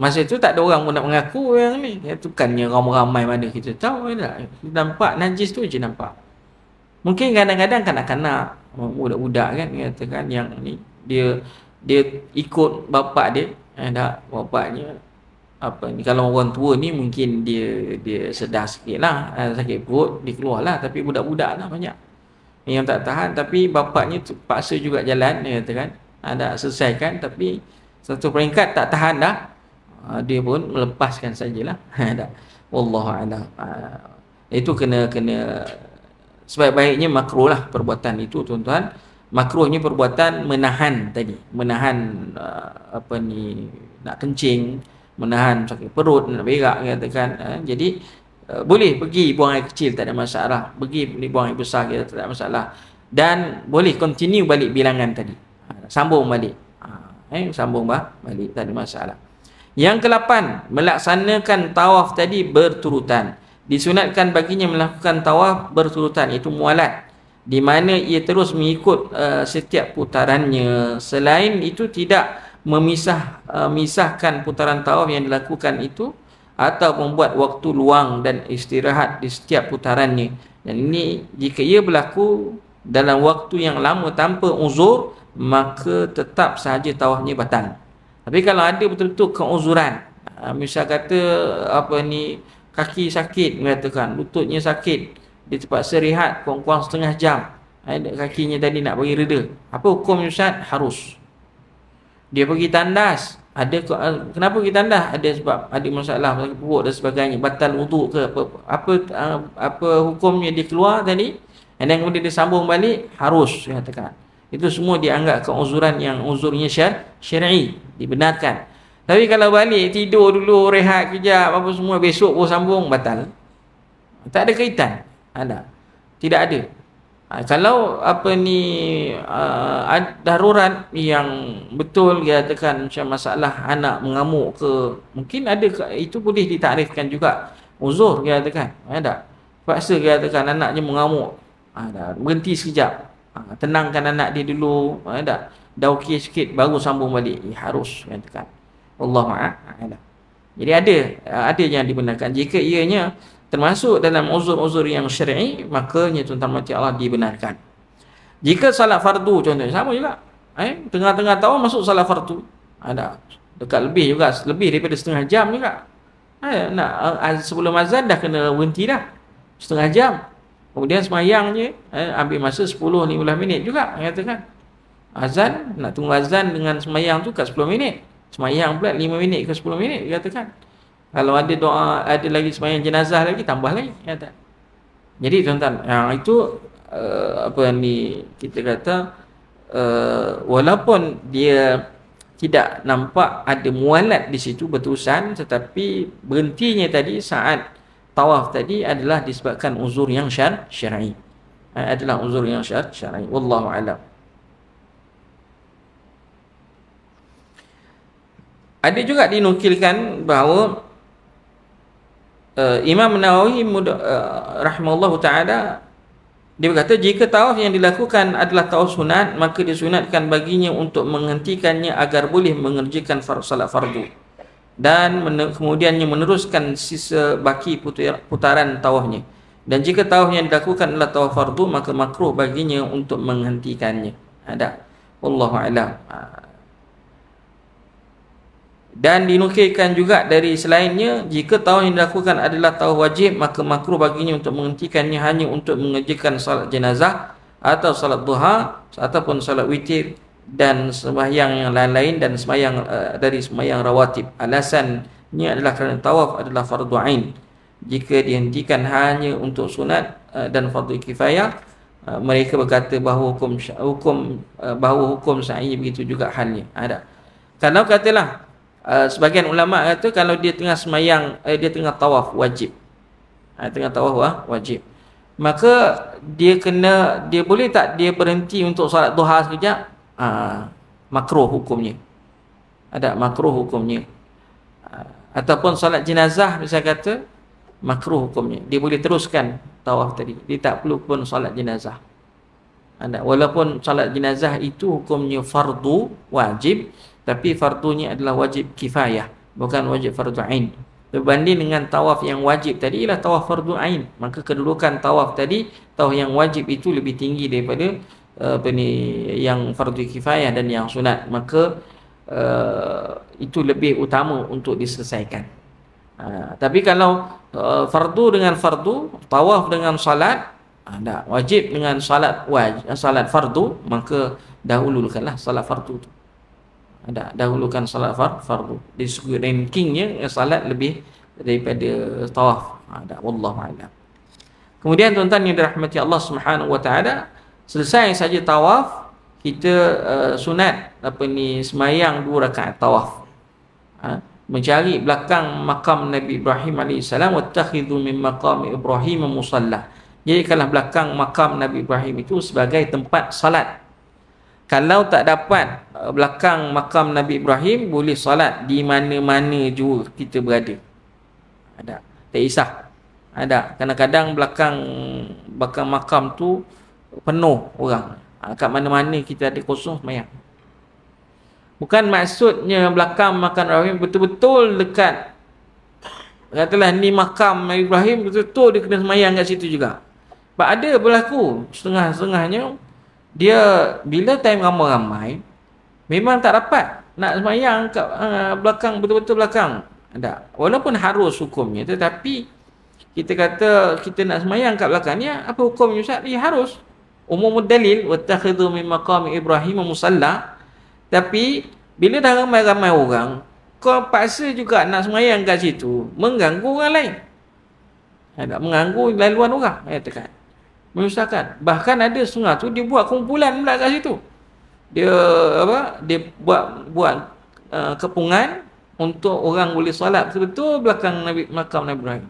Masa itu tak ada orang pun nak mengaku yang ni. Itu kannya ramai-ramai mana kita tahu tak. Nampak najis tu je nampak. Mungkin kadang-kadang kanak-kanak, budak-budak kan katakan yang ni dia ikut bapak dia. Bapaknya kalau orang tua ni mungkin dia sedar sikit lah, sakit perut dia keluar lah. Tapi budak-budak lah banyak yang tak tahan, tapi bapaknya paksa juga jalan, dia katakan selesaikan, tapi satu peringkat tak tahan dah, dia pun melepaskan sajalah. Wallahu a'lam. Itu kena sebaik-baiknya makruh lah perbuatan itu tuan-tuan. Makruhnya perbuatan menahan tadi, nak kencing, menahan sakit perut, nak berak katakan. Jadi boleh pergi buang air kecil, tak ada masalah. Pergi buang air besar kita tak ada masalah. Dan boleh continue balik bilangan tadi. Sambung balik. Sambung balik, tak ada masalah. Yang ke-8, melaksanakan tawaf tadi berturutan. Disunatkan baginya melakukan tawaf berturutan, itu mualat, di mana ia terus mengikut setiap putarannya. Selain itu tidak memisahkan putaran tawaf yang dilakukan itu atau membuat waktu luang dan istirahat di setiap putarannya. Dan ini jika ia berlaku dalam waktu yang lama tanpa uzur, maka tetap sahaja tawafnya batal. Tapi kalau ada betul-betul keuzuran, misal kata kaki sakit, mengatakan lututnya sakit, dia terpaksa rehat kurang-kurang setengah jam, kakinya tadi nak bagi reda, apa hukum Ustaz? Harus. Dia pergi tandas, kenapa pergi tandas? Ada sebab ada masalah sakit perut dan sebagainya, batal wuduk ke apa hukumnya dia keluar tadi, dan kemudian dia sambung balik, harus dia katakan. Itu semua dianggap keuzuran yang uzurnya syar'i, dibenarkan. Tapi kalau balik tidur dulu, rehat kejap apa semua, besok pun sambung, batal. Tak ada kaitan. Tidak ada. Kalau darurat yang betul, dia katakan macam masalah anak mengamuk ke, mungkin ada, itu boleh ditakrifkan juga uzur, dia katakan. Paksa dia katakan anaknya mengamuk, berhenti sekejap, tenangkan anak dia dulu, dah okey sikit baru sambung balik, harus, dia katakan. Wallahu a'lam. Jadi ada yang dibenarkan. Jika ianya termasuk dalam uzur-uzur yang syar'i, makanya tuan-tuan mati Allah dibenarkan. Jika salat fardu contohnya, sama juga. Tengah-tengah tahun masuk salat fardu. Dekat lebih juga, lebih daripada setengah jam juga. Sebelum azan dah kena berhenti dah. Setengah jam. Kemudian semayang je, ambil masa 10-15 minit juga, katakan. Azan, nak tunggu azan dengan semayang tu kat 10 minit. Semayang pula 5 minit ke 10 minit, katakan. Kalau ada doa, ada lagi semayang jenazah lagi, tambah lagi, kata. Jadi tuan-tuan, yang itu kita kata walaupun dia tidak nampak ada mualat di situ berterusan, tetapi berhentinya tadi saat tawaf tadi adalah disebabkan uzur yang syar'i. Adalah uzur yang syar'i. Wallahu a'lam. Ada juga dinukilkan bahawa Imam Nawawi rahimahullahu ta'ala, dia berkata, jika tawaf yang dilakukan adalah tawaf sunat, maka disunatkan baginya untuk menghentikannya agar boleh mengerjakan salat fardu, dan kemudiannya meneruskan sisa baki putaran tawafnya. Dan jika tawaf yang dilakukan adalah tawaf fardu, maka makruh baginya untuk menghentikannya. Wallahu a'lam. Dan dinukilkan juga dari selainnya, jika tawaf yang dilakukan adalah tawaf wajib, maka makruh baginya untuk menghentikannya hanya untuk mengerjakan salat jenazah atau salat duha ataupun salat witir dan sembahyang yang lain-lain, dan sembahyang dari sembahyang rawatib. Alasannya adalah kerana tawaf adalah fardu ain. Jika dihentikan hanya untuk sunat dan fardu kifayah, mereka berkata bahawa hukum syar'i begitu juga halnya. Kalau katalah sebagian ulama kata kalau dia tengah semayang, dia tengah tawaf wajib, wajib, maka dia boleh tak dia berhenti untuk salat duha sekejap? Makruh hukumnya. Makruh hukumnya. Ataupun salat jenazah misal kata, makruh hukumnya. Dia boleh teruskan tawaf tadi, dia tak perlu pun salat jenazah. Walaupun salat jenazah itu hukumnya fardu wajib, tapi fardunya adalah wajib kifayah, bukan wajib fardu ain. Berbanding dengan tawaf yang wajib tadi ialah tawaf fardu ain, maka kedudukan tawaf tadi, tawaf yang wajib itu lebih tinggi daripada yang fardu kifayah dan yang sunat, maka itu lebih utama untuk diselesaikan. Tapi kalau fardu dengan fardu, tawaf dengan salat, wajib dengan salat fardu, maka dahulukanlah salat fardu tu. Dahulukan salat fardu. Di segi rankingnya salat lebih daripada tawaf. Wallahu a'lam. Kemudian tuan-tuan yang dirahmati Allah Subhanahu wa taala, selesai saja tawaf, kita sunat semayang 2 rakaat tawaf. Mencari belakang makam Nabi Ibrahim AS, wattakhidhu min maqam Ibrahim musalla. Jadi kalau belakang makam Nabi Ibrahim itu sebagai tempat salat. Kalau tak dapat belakang makam Nabi Ibrahim, boleh salat di mana-mana juga kita berada. Tak kisah. Kadang-kadang belakang makam tu penuh orang. Kat mana-mana kita ada kosong semayang. Bukan maksudnya belakang makam Ibrahim betul-betul dekat. Katalah ni makam Nabi Ibrahim, betul-betul dia kena semayang kat situ juga. Sebab ada berlaku setengah-setengahnya dia bila time ramai-ramai memang tak dapat nak sembahyang kat belakang, betul-betul belakang. Tak. Walaupun harus hukumnya, tetapi kita kata kita nak sembahyang kat belakang ni, apa hukumnya Ustaz? Dia harus. Umumud dalil wattakhidhu min maqami Ibrahim musalla. Tapi bila dah ramai-ramai orang, kau paksa juga nak sembahyang kat situ, mengganggu orang lain. Tak mengganggu laluan orang, katakan. Menyusahkan. Bahkan ada setengah tu dia buat kumpulan pula kat situ. Dia buat kepungan untuk orang boleh solat betul-betul belakang makam Nabi Ibrahim.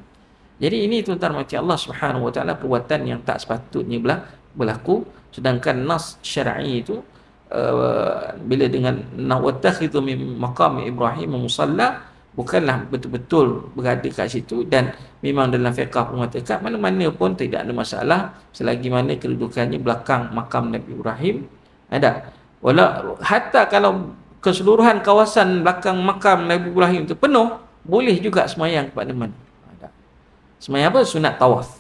Jadi ini tuan-tuan mati Allah Subhanahu wa taala perbuatan yang tak sepatutnya berlaku. Sedangkan nas syar'i itu bila dengan wattakhidhu min maqam Ibrahim musalla, bukanlah betul-betul berada kat situ, dan memang dalam fiqh mengatakan mana-mana pun tidak ada masalah selagi mana kedudukannya belakang makam Nabi Ibrahim. Ada hatta kalau keseluruhan kawasan belakang makam Nabi Ibrahim itu penuh, boleh juga sembahyang pada mana. Sembahyang apa? Sunat tawaf.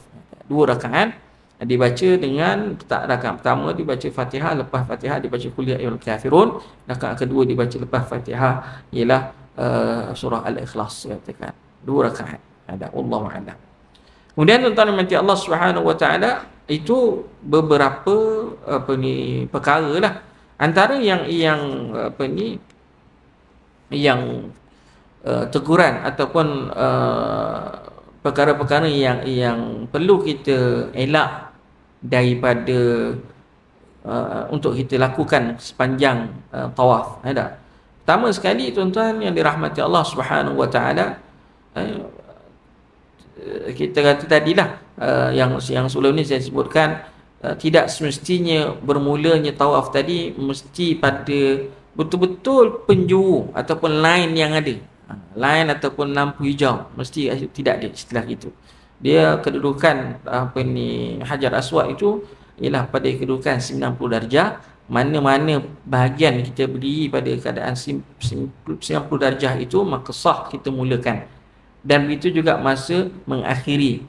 2 rakaat dibaca dengan rakaat pertama dibaca Fatihah, lepas Fatihah dibaca Qul ya ayyuhal kafirun, rakaat kedua dibaca lepas Fatihah ialah surah Al-Ikhlas, katakan 2 rakaat. Ada wallahu a'lam. Kemudian tuan-tuan mati Allah Subhanahu wa taala, itu beberapa perkara lah. Antara yang teguran ataupun perkara-perkara yang perlu kita elak daripada untuk kita lakukan sepanjang tawaf. Ada. Pertama sekali tuan-tuan yang dirahmati Allah Subhanahu wa taala, kita kata tadilah yang sebelum ni saya sebutkan, tidak semestinya bermulanya tawaf tadi mesti pada betul-betul penjuru ataupun line yang ada, line ataupun lampu hijau, mesti tidak ada istilah itu. Dia kedudukan Hajar Aswad itu ialah pada kedudukan 90 darjah. Mana-mana bahagian kita berdiri pada keadaan 90 darjah itu, maka sah kita mulakan. Dan begitu juga masa mengakhiri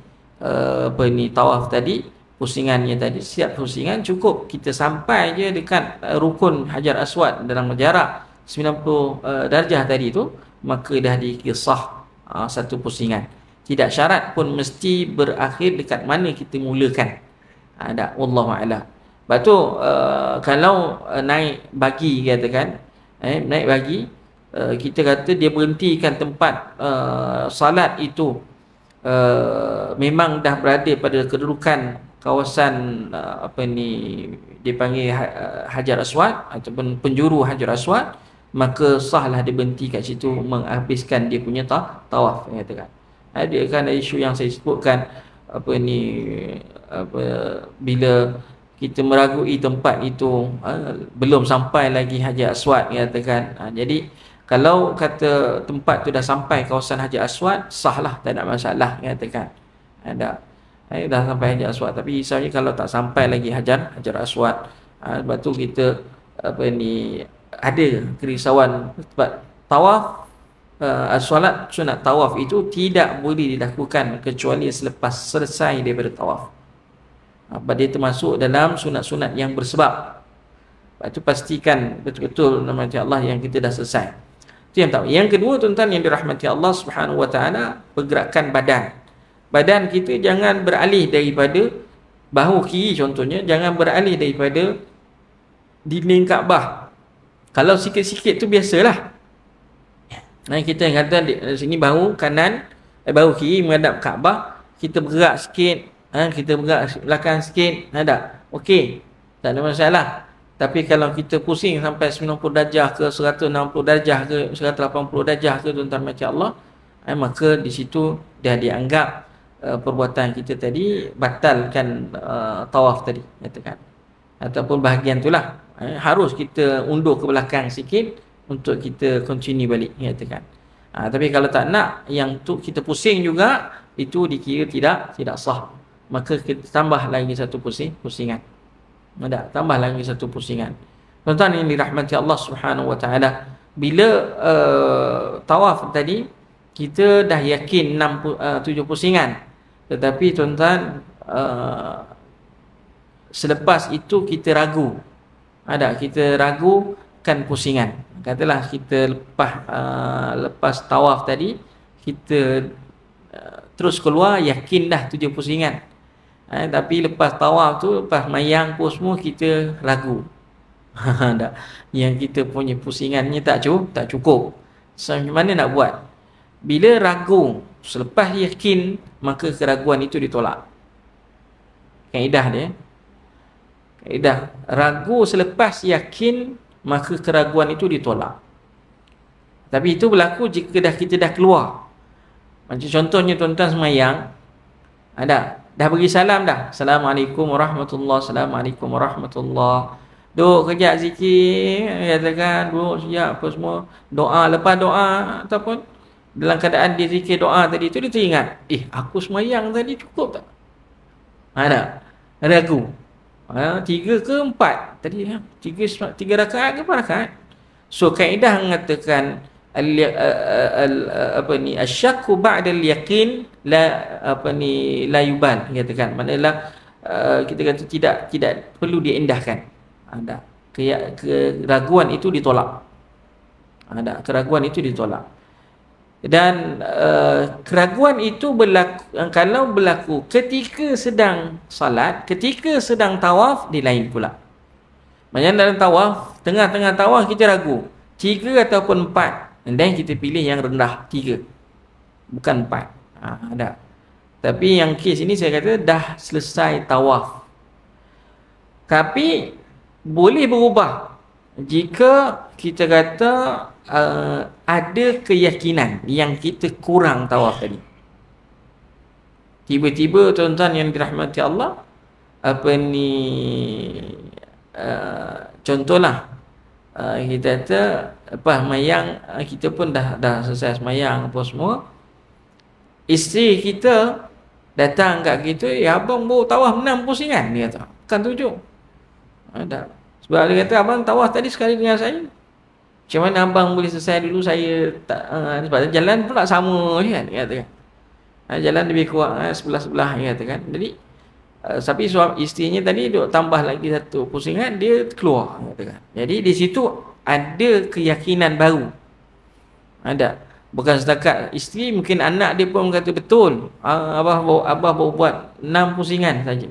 tawaf tadi, pusingannya tadi, siap pusingan, cukup kita sampai je dekat rukun Hajar Aswad dalam jarak 90 darjah tadi tu, maka dah dikisah satu pusingan. Tidak syarat pun mesti berakhir dekat mana kita mulakan. Ada wallahu a'lam. Lepas tu kalau naik bagi, katakan naik bagi, kita kata dia berhentikan tempat salat itu memang dah berada pada kedudukan kawasan dipanggil Hajar Aswad ataupun penjuru Hajar Aswad, maka sahlah dia berhenti kat situ menghabiskan dia punya tawaf, katakan. Ada kan isu yang saya sebutkan bila kita meragui tempat itu belum sampai lagi Hajar Aswad, katakan. Jadi kalau kata tempat tu dah sampai kawasan Hajar Aswad, sahlah, tak ada masalah, katakan. Ada dah sampai Hajar Aswad, tapi misalnya kalau tak sampai lagi Hajar Aswad, sebab tu kita ada kerisauan sebab tawaf, solat sunat tawaf itu tidak boleh dilakukan kecuali selepas selesai daripada tawaf. Dia termasuk dalam sunat-sunat yang bersebab. Sebab tu pastikan betul-betul nama Allah yang kita dah selesai. Itu yang tahu. Yang kedua tuan-tuan yang dirahmati Allah Subhanahu wa taala, pergerakan badan. Badan kita jangan beralih daripada bahu kiri contohnya, jangan beralih daripada dinding Kaabah. Kalau sikit-sikit tu biasalah. Kita kata di sini bahu kanan, bahu kiri menghadap Kaabah, kita bergerak sikit, kita bergerak belakang sikit, ada. Okey, tak ada masalah. Tapi kalau kita pusing sampai 90 darjah ke 160 darjah ke 180 darjah ke tuan-tuan macam Allah, maka di situ dah dianggap perbuatan kita tadi batalkan tawaf tadi, katakan. Ataupun bahagian itulah harus kita undur ke belakang sikit untuk kita continue balik, katakan. Tapi kalau tak nak yang tu kita pusing juga, itu dikira tidak sah. Maka kita tambah lagi satu pusingan. Ada tambah lagi satu pusingan. Tuan-tuan yang dirahmati Allah Subhanahu wa taala, bila tawaf tadi kita dah yakin 7 pusingan. Tetapi tuan-tuan selepas itu kita ragu. Kita ragukan pusingan. Katalah kita lepas tawaf tadi, kita terus keluar yakin dah 7 pusingan. Tapi lepas tawaf tu, lepas mayang pun semua kita ragu. Yang kita punya pusingannya tak cukup. So, macam mana nak buat? Bila ragu selepas yakin, maka keraguan itu ditolak. Kaedah dia. Kaedah ragu selepas yakin, maka keraguan itu ditolak. Tapi itu berlaku jika kita dah keluar. Macam contohnya tuan-tuan semayang, dah bagi salam dah. Assalamualaikum warahmatullahi, Assalamualaikum warahmatullahi. Duduk kejap zikir, katakan duduk sekejap apa semua, doa, lepas doa ataupun dalam keadaan dia zikir doa tadi tu, dia teringat, aku semayang tadi cukup tak? Ragu. 3 ke 4 tadi, 3 rakaat ke 4 rakaat. So kaedah mengatakan asyakku ba'dal yaqin la yubal, katakan maknanya kita kata tidak perlu diindahkan. Keraguan itu ditolak. Keraguan itu ditolak. Dan keraguan itu berlaku, kalau berlaku ketika sedang salat, ketika sedang tawaf, dia lain pula. Maksudnya dalam tawaf, tengah-tengah tawaf kita ragu 3 ataupun 4, dan kita pilih yang rendah 3, bukan 4. Tapi yang kes ini saya kata dah selesai tawaf. Tapi boleh berubah jika kita kata ada keyakinan yang kita kurang tawaf tadi. Tiba-tiba tuan-tuan yang dirahmati Allah, contohlah kita kata lepas mayang, kita pun dah selesai semayang apa semua, isteri kita datang kat kita, abang baru tawaf 6 pusingan, dia kata, kan 7. Sebab dia kata, abang tawaf tadi sekali dengan saya, macam mana abang boleh selesai dulu, saya tak, sebab jalan pula sama kan, dia kata kan. Jalan lebih kurang sebelah-sebelah, dia kata kan. Jadi tapi isterinya tadi duk tambah lagi 1 pusingan, dia keluar, dia kata kan. Jadi di situ ada keyakinan baru. Bukan setakat isteri, mungkin anak dia pun kata betul, abah baru buat 6 pusingan saja.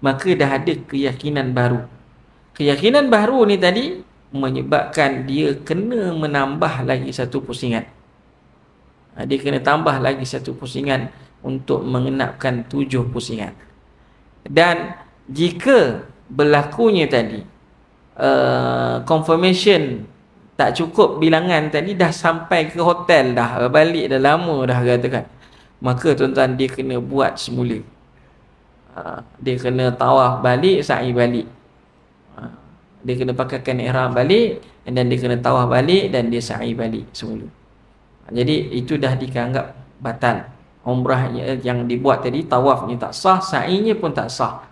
Maka dah ada keyakinan baru. Keyakinan baru ni tadi menyebabkan dia kena menambah lagi 1 pusingan. Dia kena tambah lagi 1 pusingan untuk mengenapkan 7 pusingan. Dan jika berlakunya tadi confirmation tak cukup bilangan tadi, dah sampai ke hotel dah, balik dah lama dah katakan, maka tuan-tuan dia kena buat semula. Dia kena tawaf balik, sa'i balik. Dia kena pakaikan ihram balik, dan dia kena tawaf balik, dan dia sa'i balik semula. Jadi itu dah dianggap batal. Umrah yang dibuat tadi, tawafnya tak sah, sa'inya pun tak sah.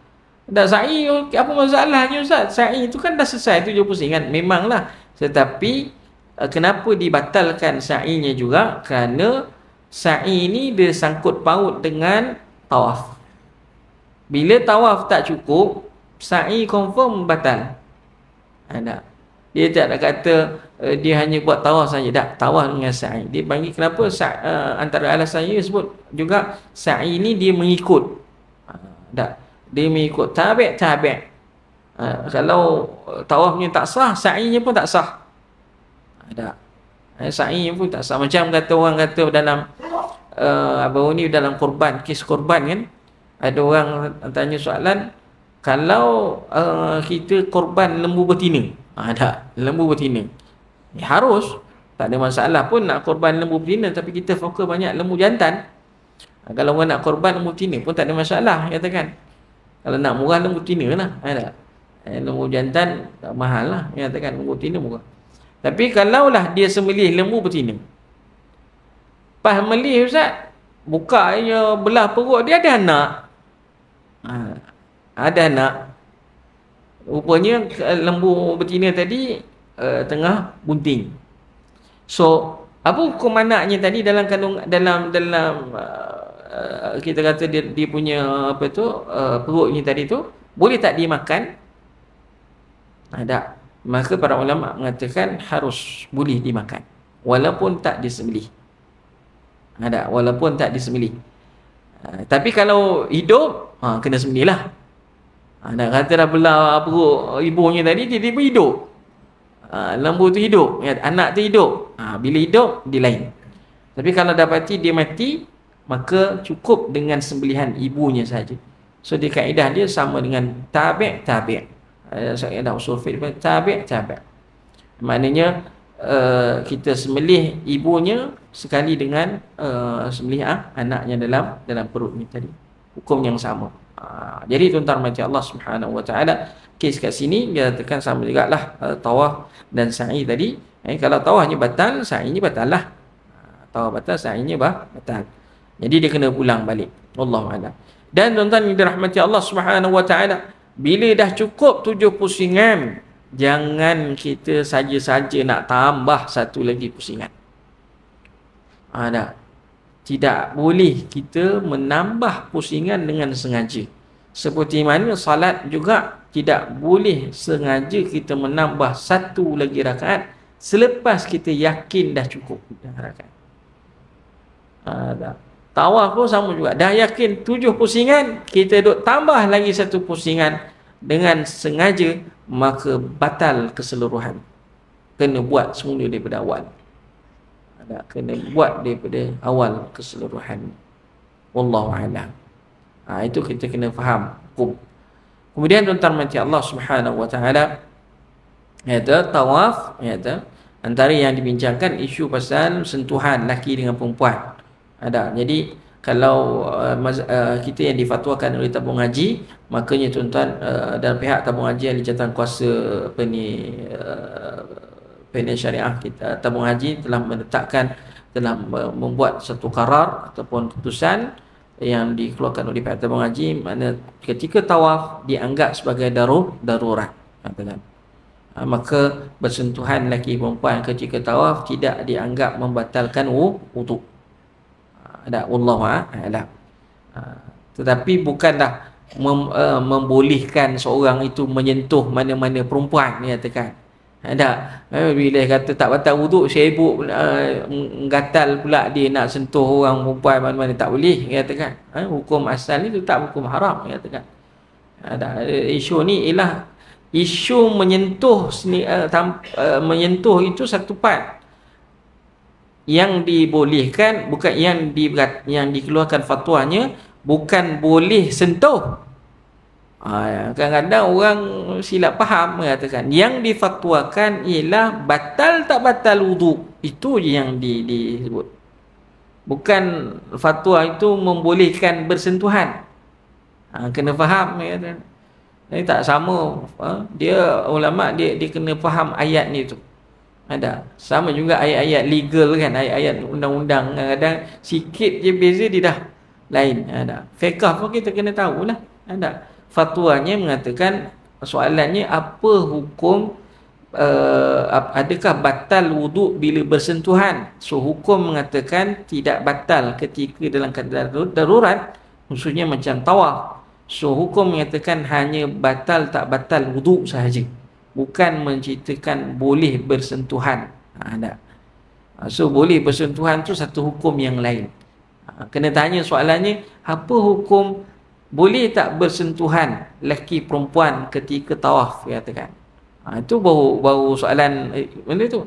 Dah sa'i, apa masalahnya Ustaz? Sa'i itu kan dah selesai 7 pusingan. Memanglah. Tetapi kenapa dibatalkan sa'inya juga? Kerana sa'i ini dia sangkut paut dengan tawaf. Bila tawaf tak cukup, sa'i confirm batal. Dia tak nak kata dia hanya buat tawaf saja. Tak, tawaf dengan sa'i. Dia panggil kenapa antara alasan saya sebut juga sa'i ni dia mengikut. Dia mengikut tabi'. Kalau tawafnya tak sah, sa'inya pun tak sah. Sa'inya pun tak sah. Macam kata orang kata dalam dalam korban, kes korban kan, ada orang tanya soalan, kalau kita korban lembu betina, lembu betina, harus, tak ada masalah pun nak korban lembu betina, tapi kita fokus banyak lembu jantan. Kalau orang nak korban lembu betina pun tak ada masalah, katakan. Kalau nak murah lembu betina lah, lembu jantan tak mahal lah, katakan. Lembu betina murah. Tapi kalaulah dia sembelih lembu betina, pas melih Ustaz, buka je belah perut dia, ada anak. Ada anak. Rupanya lembu betina tadi tengah bunting. So, apa hukum anaknya tadi dalam kita kata dia punya perutnya tadi tu, Boleh tak dimakan? Tak. Maka para ulama mengatakan harus boleh dimakan walaupun tak disembelih. Tak, walaupun tak disembelih. Tapi kalau hidup, kena sembelih lah. Nak kata dah belah perut ibunya tadi, tiba-tiba hidup. Lembu tu hidup, anak tu hidup. Bila hidup, dia lain. Tapi kalau dapati dia mati, maka cukup dengan sembelihan ibunya saja. So di kaedah dia sama dengan tabi'. Kaedah usul fiqh tabi'. Maknanya kita sembelih ibunya sekali dengan sembelih anaknya dalam perut ni tadi. Hukum yang sama. Jadi tuan-tuan mati Allah Subhanahu wa taala, kes kat sini dia katakan sama jugalah tawaf dan sa'i tadi. Kalau tawafnya batal, sa'inya batal lah. Tawaf batal, sa'inya batal. Jadi dia kena pulang balik. Wallahu a'lam. Dan tuan-tuan yang dirahmati Allah Subhanahu wa taala, bila dah cukup 7 pusingan, jangan kita saja-saja nak tambah satu lagi pusingan. Tidak boleh kita menambah pusingan dengan sengaja. Seperti mana salat juga tidak boleh sengaja kita menambah satu lagi rakaat selepas kita yakin dah cukup rakaat. Tawaf pun sama juga. Dah yakin 7 pusingan, kita duk tambah lagi satu pusingan dengan sengaja, maka batal keseluruhan. Kena buat semula daripada awal. Kena buat daripada awal keseluruhan. Wallahu a'lam. Itu kita kena faham hukum. Kemudian tuan-tuan mati Allah Subhanahu wa taala, tawaf, antara yang dibincangkan isu pasal sentuhan laki dengan perempuan. Jadi kalau kita yang difatwakan oleh tabung haji, makanya tuan-tuan dan pihak tabung haji yang dijatuhkan kuasa panel syariah kita, tabung haji telah menetapkan, telah membuat satu qarar ataupun keputusan yang dikeluarkan oleh pihak tabung haji, mana ketika tawaf dianggap sebagai darurat, maka bersentuhan lelaki perempuan ketika tawaf tidak dianggap membatalkan wudu. Wallahu a'lam. Tetapi bukanlah membolehkan seorang itu menyentuh mana-mana perempuan, dia katakan. Bila kata tak batal wuduk, sibuk gatal pula dia nak sentuh orang perempuan mana-mana, tak boleh, dia katakan. Hukum asal ni tetap hukum haram, dia katakan. Isu ni ialah isu menyentuh menyentuh itu satu part yang dibolehkan, bukan yang dikeluarkan fatwanya bukan boleh sentuh. Kadang-kadang orang silap faham, mengatakan yang difatwakan ialah batal tak batal wudu. Itu je yang disebut. Bukan fatwa itu membolehkan bersentuhan. Kena faham. Ini tak sama. Dia ulama dia kena faham ayat ni tu. Sama juga ayat-ayat legal kan, ayat-ayat undang-undang. Kadang-kadang sikit je beza dia dah lain. Fiqh pun kita kena tahulah. Fatwanya mengatakan, soalannya apa hukum adakah batal wuduk bila bersentuhan? So hukum mengatakan tidak batal ketika dalam keadaan darurat, khususnya macam tawaf. So hukum mengatakan hanya batal tak batal wuduk sahaja, bukan menceritakan boleh bersentuhan. So boleh bersentuhan tu satu hukum yang lain. Kena tanya soalannya, apa hukum boleh tak bersentuhan lelaki perempuan ketika tawaf, dia katakan. Itu baru soalan benda tu.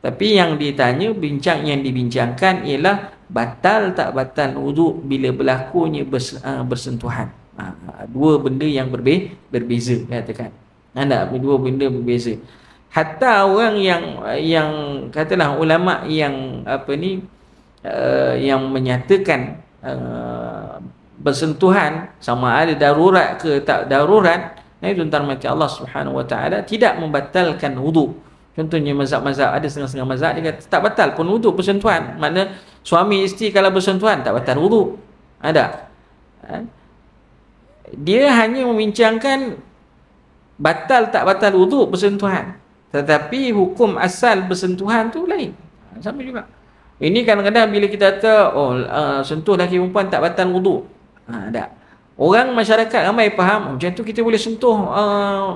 Tapi yang ditanya, yang dibincangkan ialah batal tak batal wuduk bila berlakunya bersentuhan. Dua benda yang berbeza, dia katakan. Dua benda berbeza. Hatta orang yang katalah ulama yang yang menyatakan bersentuhan sama ada darurat ke tak darurat, tuan-tuan mati Allah Subhanahu wa taala tidak membatalkan wudu. Contohnya mazhab-mazhab, ada setengah-setengah mazhab dia kata tak batal pun wudu bersentuhan. Makna suami isteri kalau bersentuhan tak batal wudu. Dia hanya membincangkan batal tak batal wudu bersentuhan, tetapi hukum asal bersentuhan tu lain. Sama juga. Ini kadang-kadang bila kita kata sentuh lelaki perempuan tak batal wudu. Orang masyarakat ramai faham macam tu kita boleh sentuh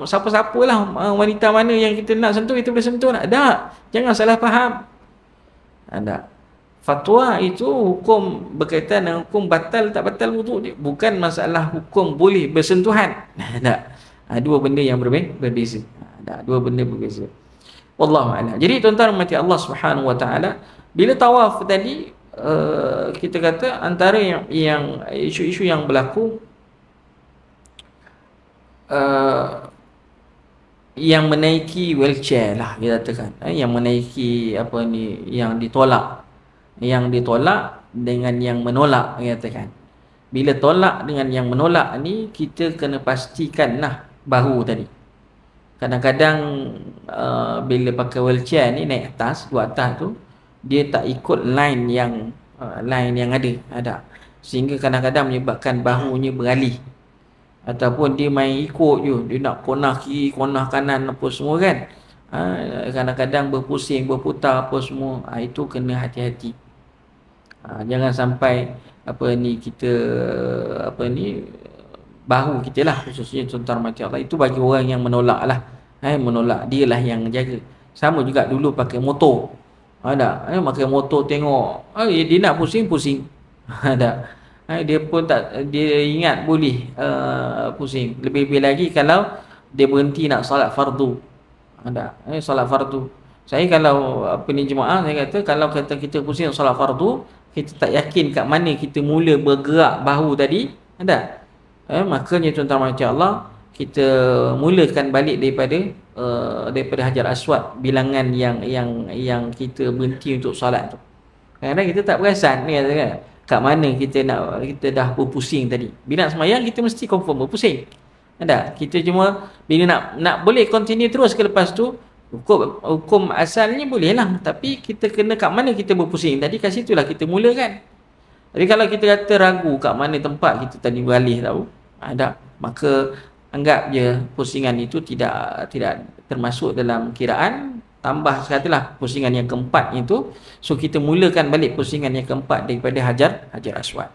siapa-siapalah, wanita mana yang kita nak sentuh kita boleh sentuh. Tak, jangan salah faham. Tak. Fatwa itu hukum berkaitan dengan hukum batal tak batal wuduk dia, bukan masalah hukum boleh bersentuhan. Tak. Dua benda yang berbeza. Tak, dua benda berbeza. Wallahu a'lam. Jadi tuan-tuan mati Allah Subhanahu wa taala, bila tawaf tadi kita kata antara yang isu-isu yang berlaku yang menaiki wheelchair lah kita katakan, yang menaiki apa ni, yang ditolak dengan yang menolak kita katakan. Bila tolak dengan yang menolak ni, kita kena pastikan lah bahu tadi. Kadang-kadang bila pakai wheelchair ni naik atas, dua atas tu dia tak ikut line yang ada, sehingga kadang-kadang menyebabkan bahunya beralih, ataupun dia main ikut je, dia nak konah kiri, konah kanan apa semua kan. Kadang-kadang berpusing, berputar apa semua. Itu kena hati-hati. Jangan sampai kita bahu kita lah, khususnya tuan-tuan mati Allah, itu bagi orang yang menolak lah. Menolak, dia lah yang jaga. Sama juga dulu pakai motor. Pakai motor tengok dia nak pusing. Dia pun tak, dia ingat boleh pusing. Lebih-lebih lagi kalau dia berhenti nak solat fardu. Solat fardu. Saya kalau jemaah, saya kata kalau kita pusing solat fardu, kita tak yakin kat mana kita mula bergerak bahu tadi. Makanya tuan-tuan macam Allah, kita mulakan balik daripada Hajar Aswad, bilangan yang kita berhenti untuk solat tu. Kadang-kadang kita tak perasan ni, kan, kat mana kita dah berpusing tadi. Bila nak semayang kita mesti confirm berpusing. Kita cuma bila nak boleh continue terus ke lepas tu, hukum asalnya boleh lah, tapi kita kena kat mana kita berpusing tadi, kat situlah kita mulakan. Jadi kalau kita kata ragu kat mana tempat kita tadi beralih tahu, maka anggap je pusingan itu tidak termasuk dalam kiraan. Tambah sekatalah pusingan yang keempat itu, so kita mulakan balik pusingan yang keempat daripada Hajar Aswad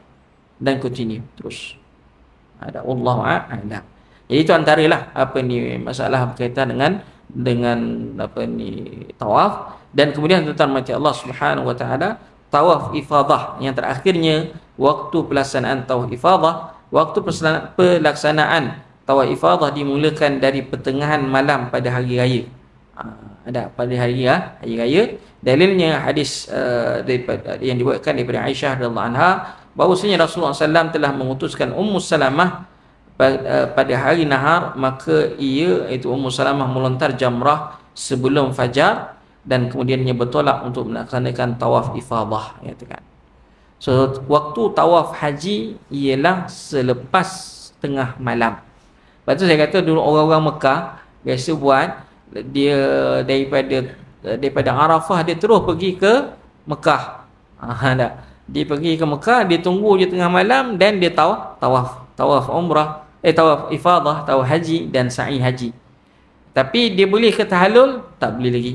dan continue terus. Wallahu a'lam. Jadi itu antaralah masalah berkaitan dengan tawaf. Dan kemudian tuan-tuan mati Allah Subhanahu wa taala, tawaf ifadah yang terakhirnya, waktu pelaksanaan tawaf ifadah, waktu pelaksanaan tawaf ifadah dimulakan dari pertengahan malam pada hari raya. Pada hari raya. Dalilnya hadis yang dibuatkan daripada Aisyah radhiyallahu anha, bahawasanya Rasulullah SAW telah mengutuskan Ummu Salamah pada hari nahar, maka iaitu Ummu Salamah melontar jamrah sebelum fajar dan kemudiannya bertolak untuk melaksanakan tawaf ifadah, katakan. So waktu tawaf haji ialah selepas tengah malam. Lepas tu saya kata dulu orang-orang Mekah biasa buat, dia daripada Arafah dia terus pergi ke Mekah. Dia pergi ke Mekah, dia tunggu je tengah malam dan dia tawaf umrah, tawaf ifadah, tawaf haji dan sa'i haji. Tapi dia boleh ke tahallul? Tak boleh lagi.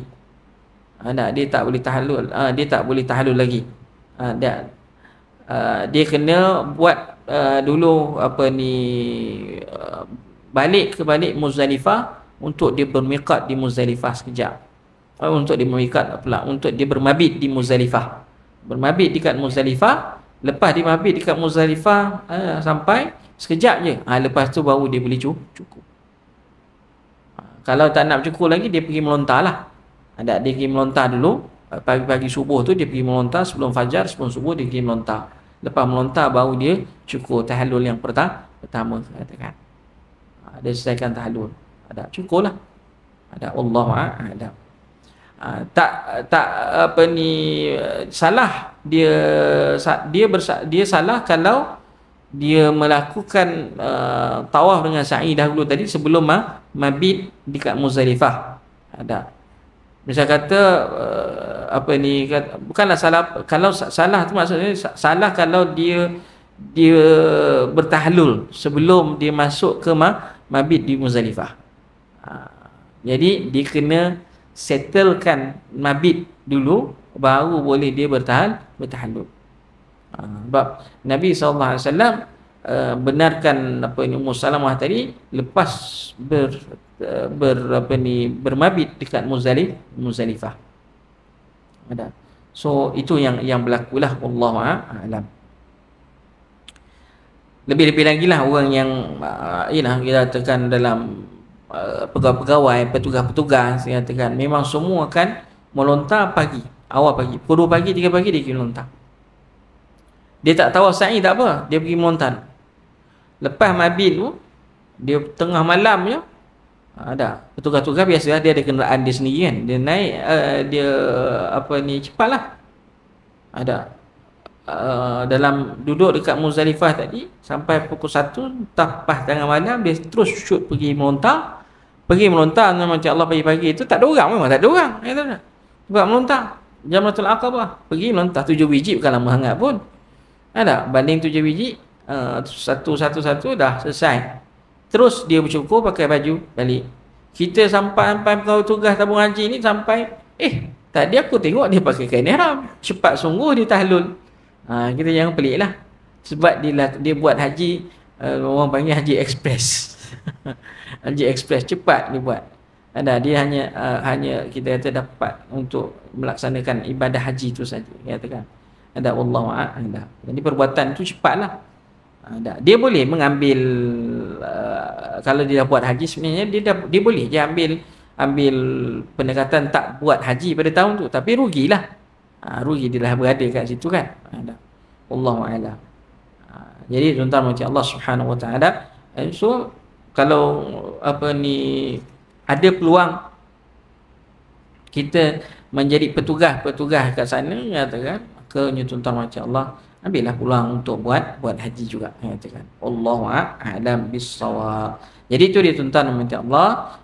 Dia tak boleh tahallul. Dia tak boleh tahallul lagi. Dia kena buat dulu balik Muzdalifah, untuk dia bermiqat di Muzdalifah sekejap. Untuk dia bermiqat pula, untuk dia bermabit di Muzdalifah. Bermabit dekat Muzdalifah, lepas dia mabit dekat Muzdalifah sampai sekejap je. Lepas tu baru dia boleh cukup. Kalau tak nak cukup lagi, dia pergi melontar lah. Dia pergi melontar dulu. Pagi-pagi subuh tu dia pergi melontar, sebelum fajar, sebelum subuh dia pergi melontar. Lepas melontar baru dia cukup tahallul yang pertama, katakan. Dia selesaikan tahallul. Cukup lah. Wallahu a'lam. Salah dia salah kalau dia melakukan tawaf dengan sa'i dahulu tadi sebelum mabit dekat Muzdalifah. Misal kata bukanlah salah, kalau salah tu maksudnya salah kalau dia bertahlul sebelum dia masuk ke mabit di Muzdalifah. Jadi dia kena settlekan mabit dulu, baru boleh dia bertahlul. Sebab Nabi SAW benarkan apa ni Ummu Salamah tadi lepas bermabit dekat Muzdalifah. Ada. So itu yang berlakulah, wallahu a'lam. Lebih-lebih lagi lah orang yang kita katakan dalam pegawai-pegawai, petugas-petugas, saya katakan memang semua kan melontar pagi, awal pagi, pukul 2 pagi, 3 pagi dia pergi melontar. Dia tak tahu sa'i tak apa, dia pergi melontar. Lepas mabit tu, dia tengah malam je, ada petugas-petugas biasa dia ada kenderaan dia sendiri kan, dia naik dia cepatlah. Ada dalam duduk dekat Muzdalifah tadi sampai pukul 1, pas tengah malam dia terus shoot pergi melontar. Macam Allah pagi-pagi itu tak ada orang, memang tak ada orang, sebab melontar Jamratul Aqabah, pergi melontar 7 biji, bukan lama sangat pun. Ada banding 7 biji, satu dah selesai. Terus dia bercukur, pakai baju balik. Kita sampai pegawai tugas tabung haji ni sampai tadi aku tengok dia pakai kain ihram, cepat sungguh dia tahlul. Kita jangan pelik lah, sebab dia buat haji, orang panggil haji ekspres. Haji ekspres, cepat dia buat. Dia hanya kita kata dapat untuk melaksanakan ibadah haji itu saja, katakan. Wallahu a'lam. Jadi perbuatan itu cepatlah. Dia boleh mengambil kalau dia dah buat haji, sebenarnya dia boleh je ambil pendekatan tak buat haji pada tahun tu, tapi rugilah. Rugi dia dah berada kat situ kan. Wallahu a'lam. Jadi tuan-tuan macam Allah Subhanahu wa taala, so kalau ada peluang kita menjadi petugas kat sana, katakan, maka tuan-tuan macam Allah, ambillah peluang untuk buat haji juga, katakan. Wallahu a'lam bis-shawab. Jadi itu dia tuan-tuan macam Allah,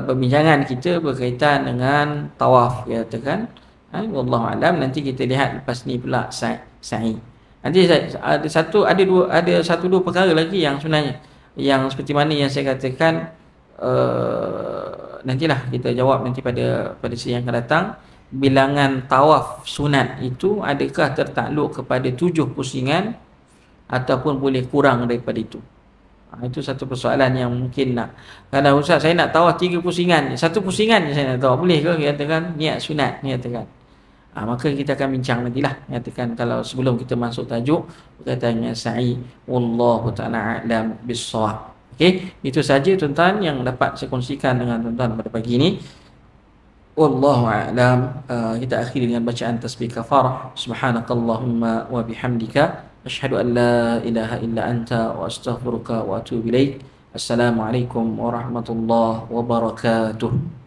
perbincangan kita berkaitan dengan tawaf, katakan. Wallahu a'lam. Nanti kita lihat lepas ni pula sa'i. Nanti ada satu dua perkara lagi yang sebenarnya yang seperti mana yang saya katakan, nantilah kita jawab nanti pada sesi yang akan datang. Bilangan tawaf sunat itu adakah tertakluk kepada 7 pusingan ataupun boleh kurang daripada itu? Itu satu persoalan yang mungkin nak, kalau Ustaz saya nak tawaf 3 pusingan, 1 pusingan je saya nak tawaf, boleh ke katakan niat sunat ni, katakan. Maka kita akan bincang nantilah, katakan, kalau sebelum kita masuk tajuk berkaitan dengan sa'i. Wallahu ta'ala a'lam bis-shawab. Okey, itu saja tuan-tuan yang dapat saya kongsikan dengan tuan-tuan pada pagi ini. Wallahu a'lam. Kita akhiri dengan bacaan tasbih kafarah. Subhanakallahumma wa bihamdika asyhadu an la ilaha illa anta wa astaghfiruka wa atubu ilaik. Assalamualaikum warahmatullahi wabarakatuh.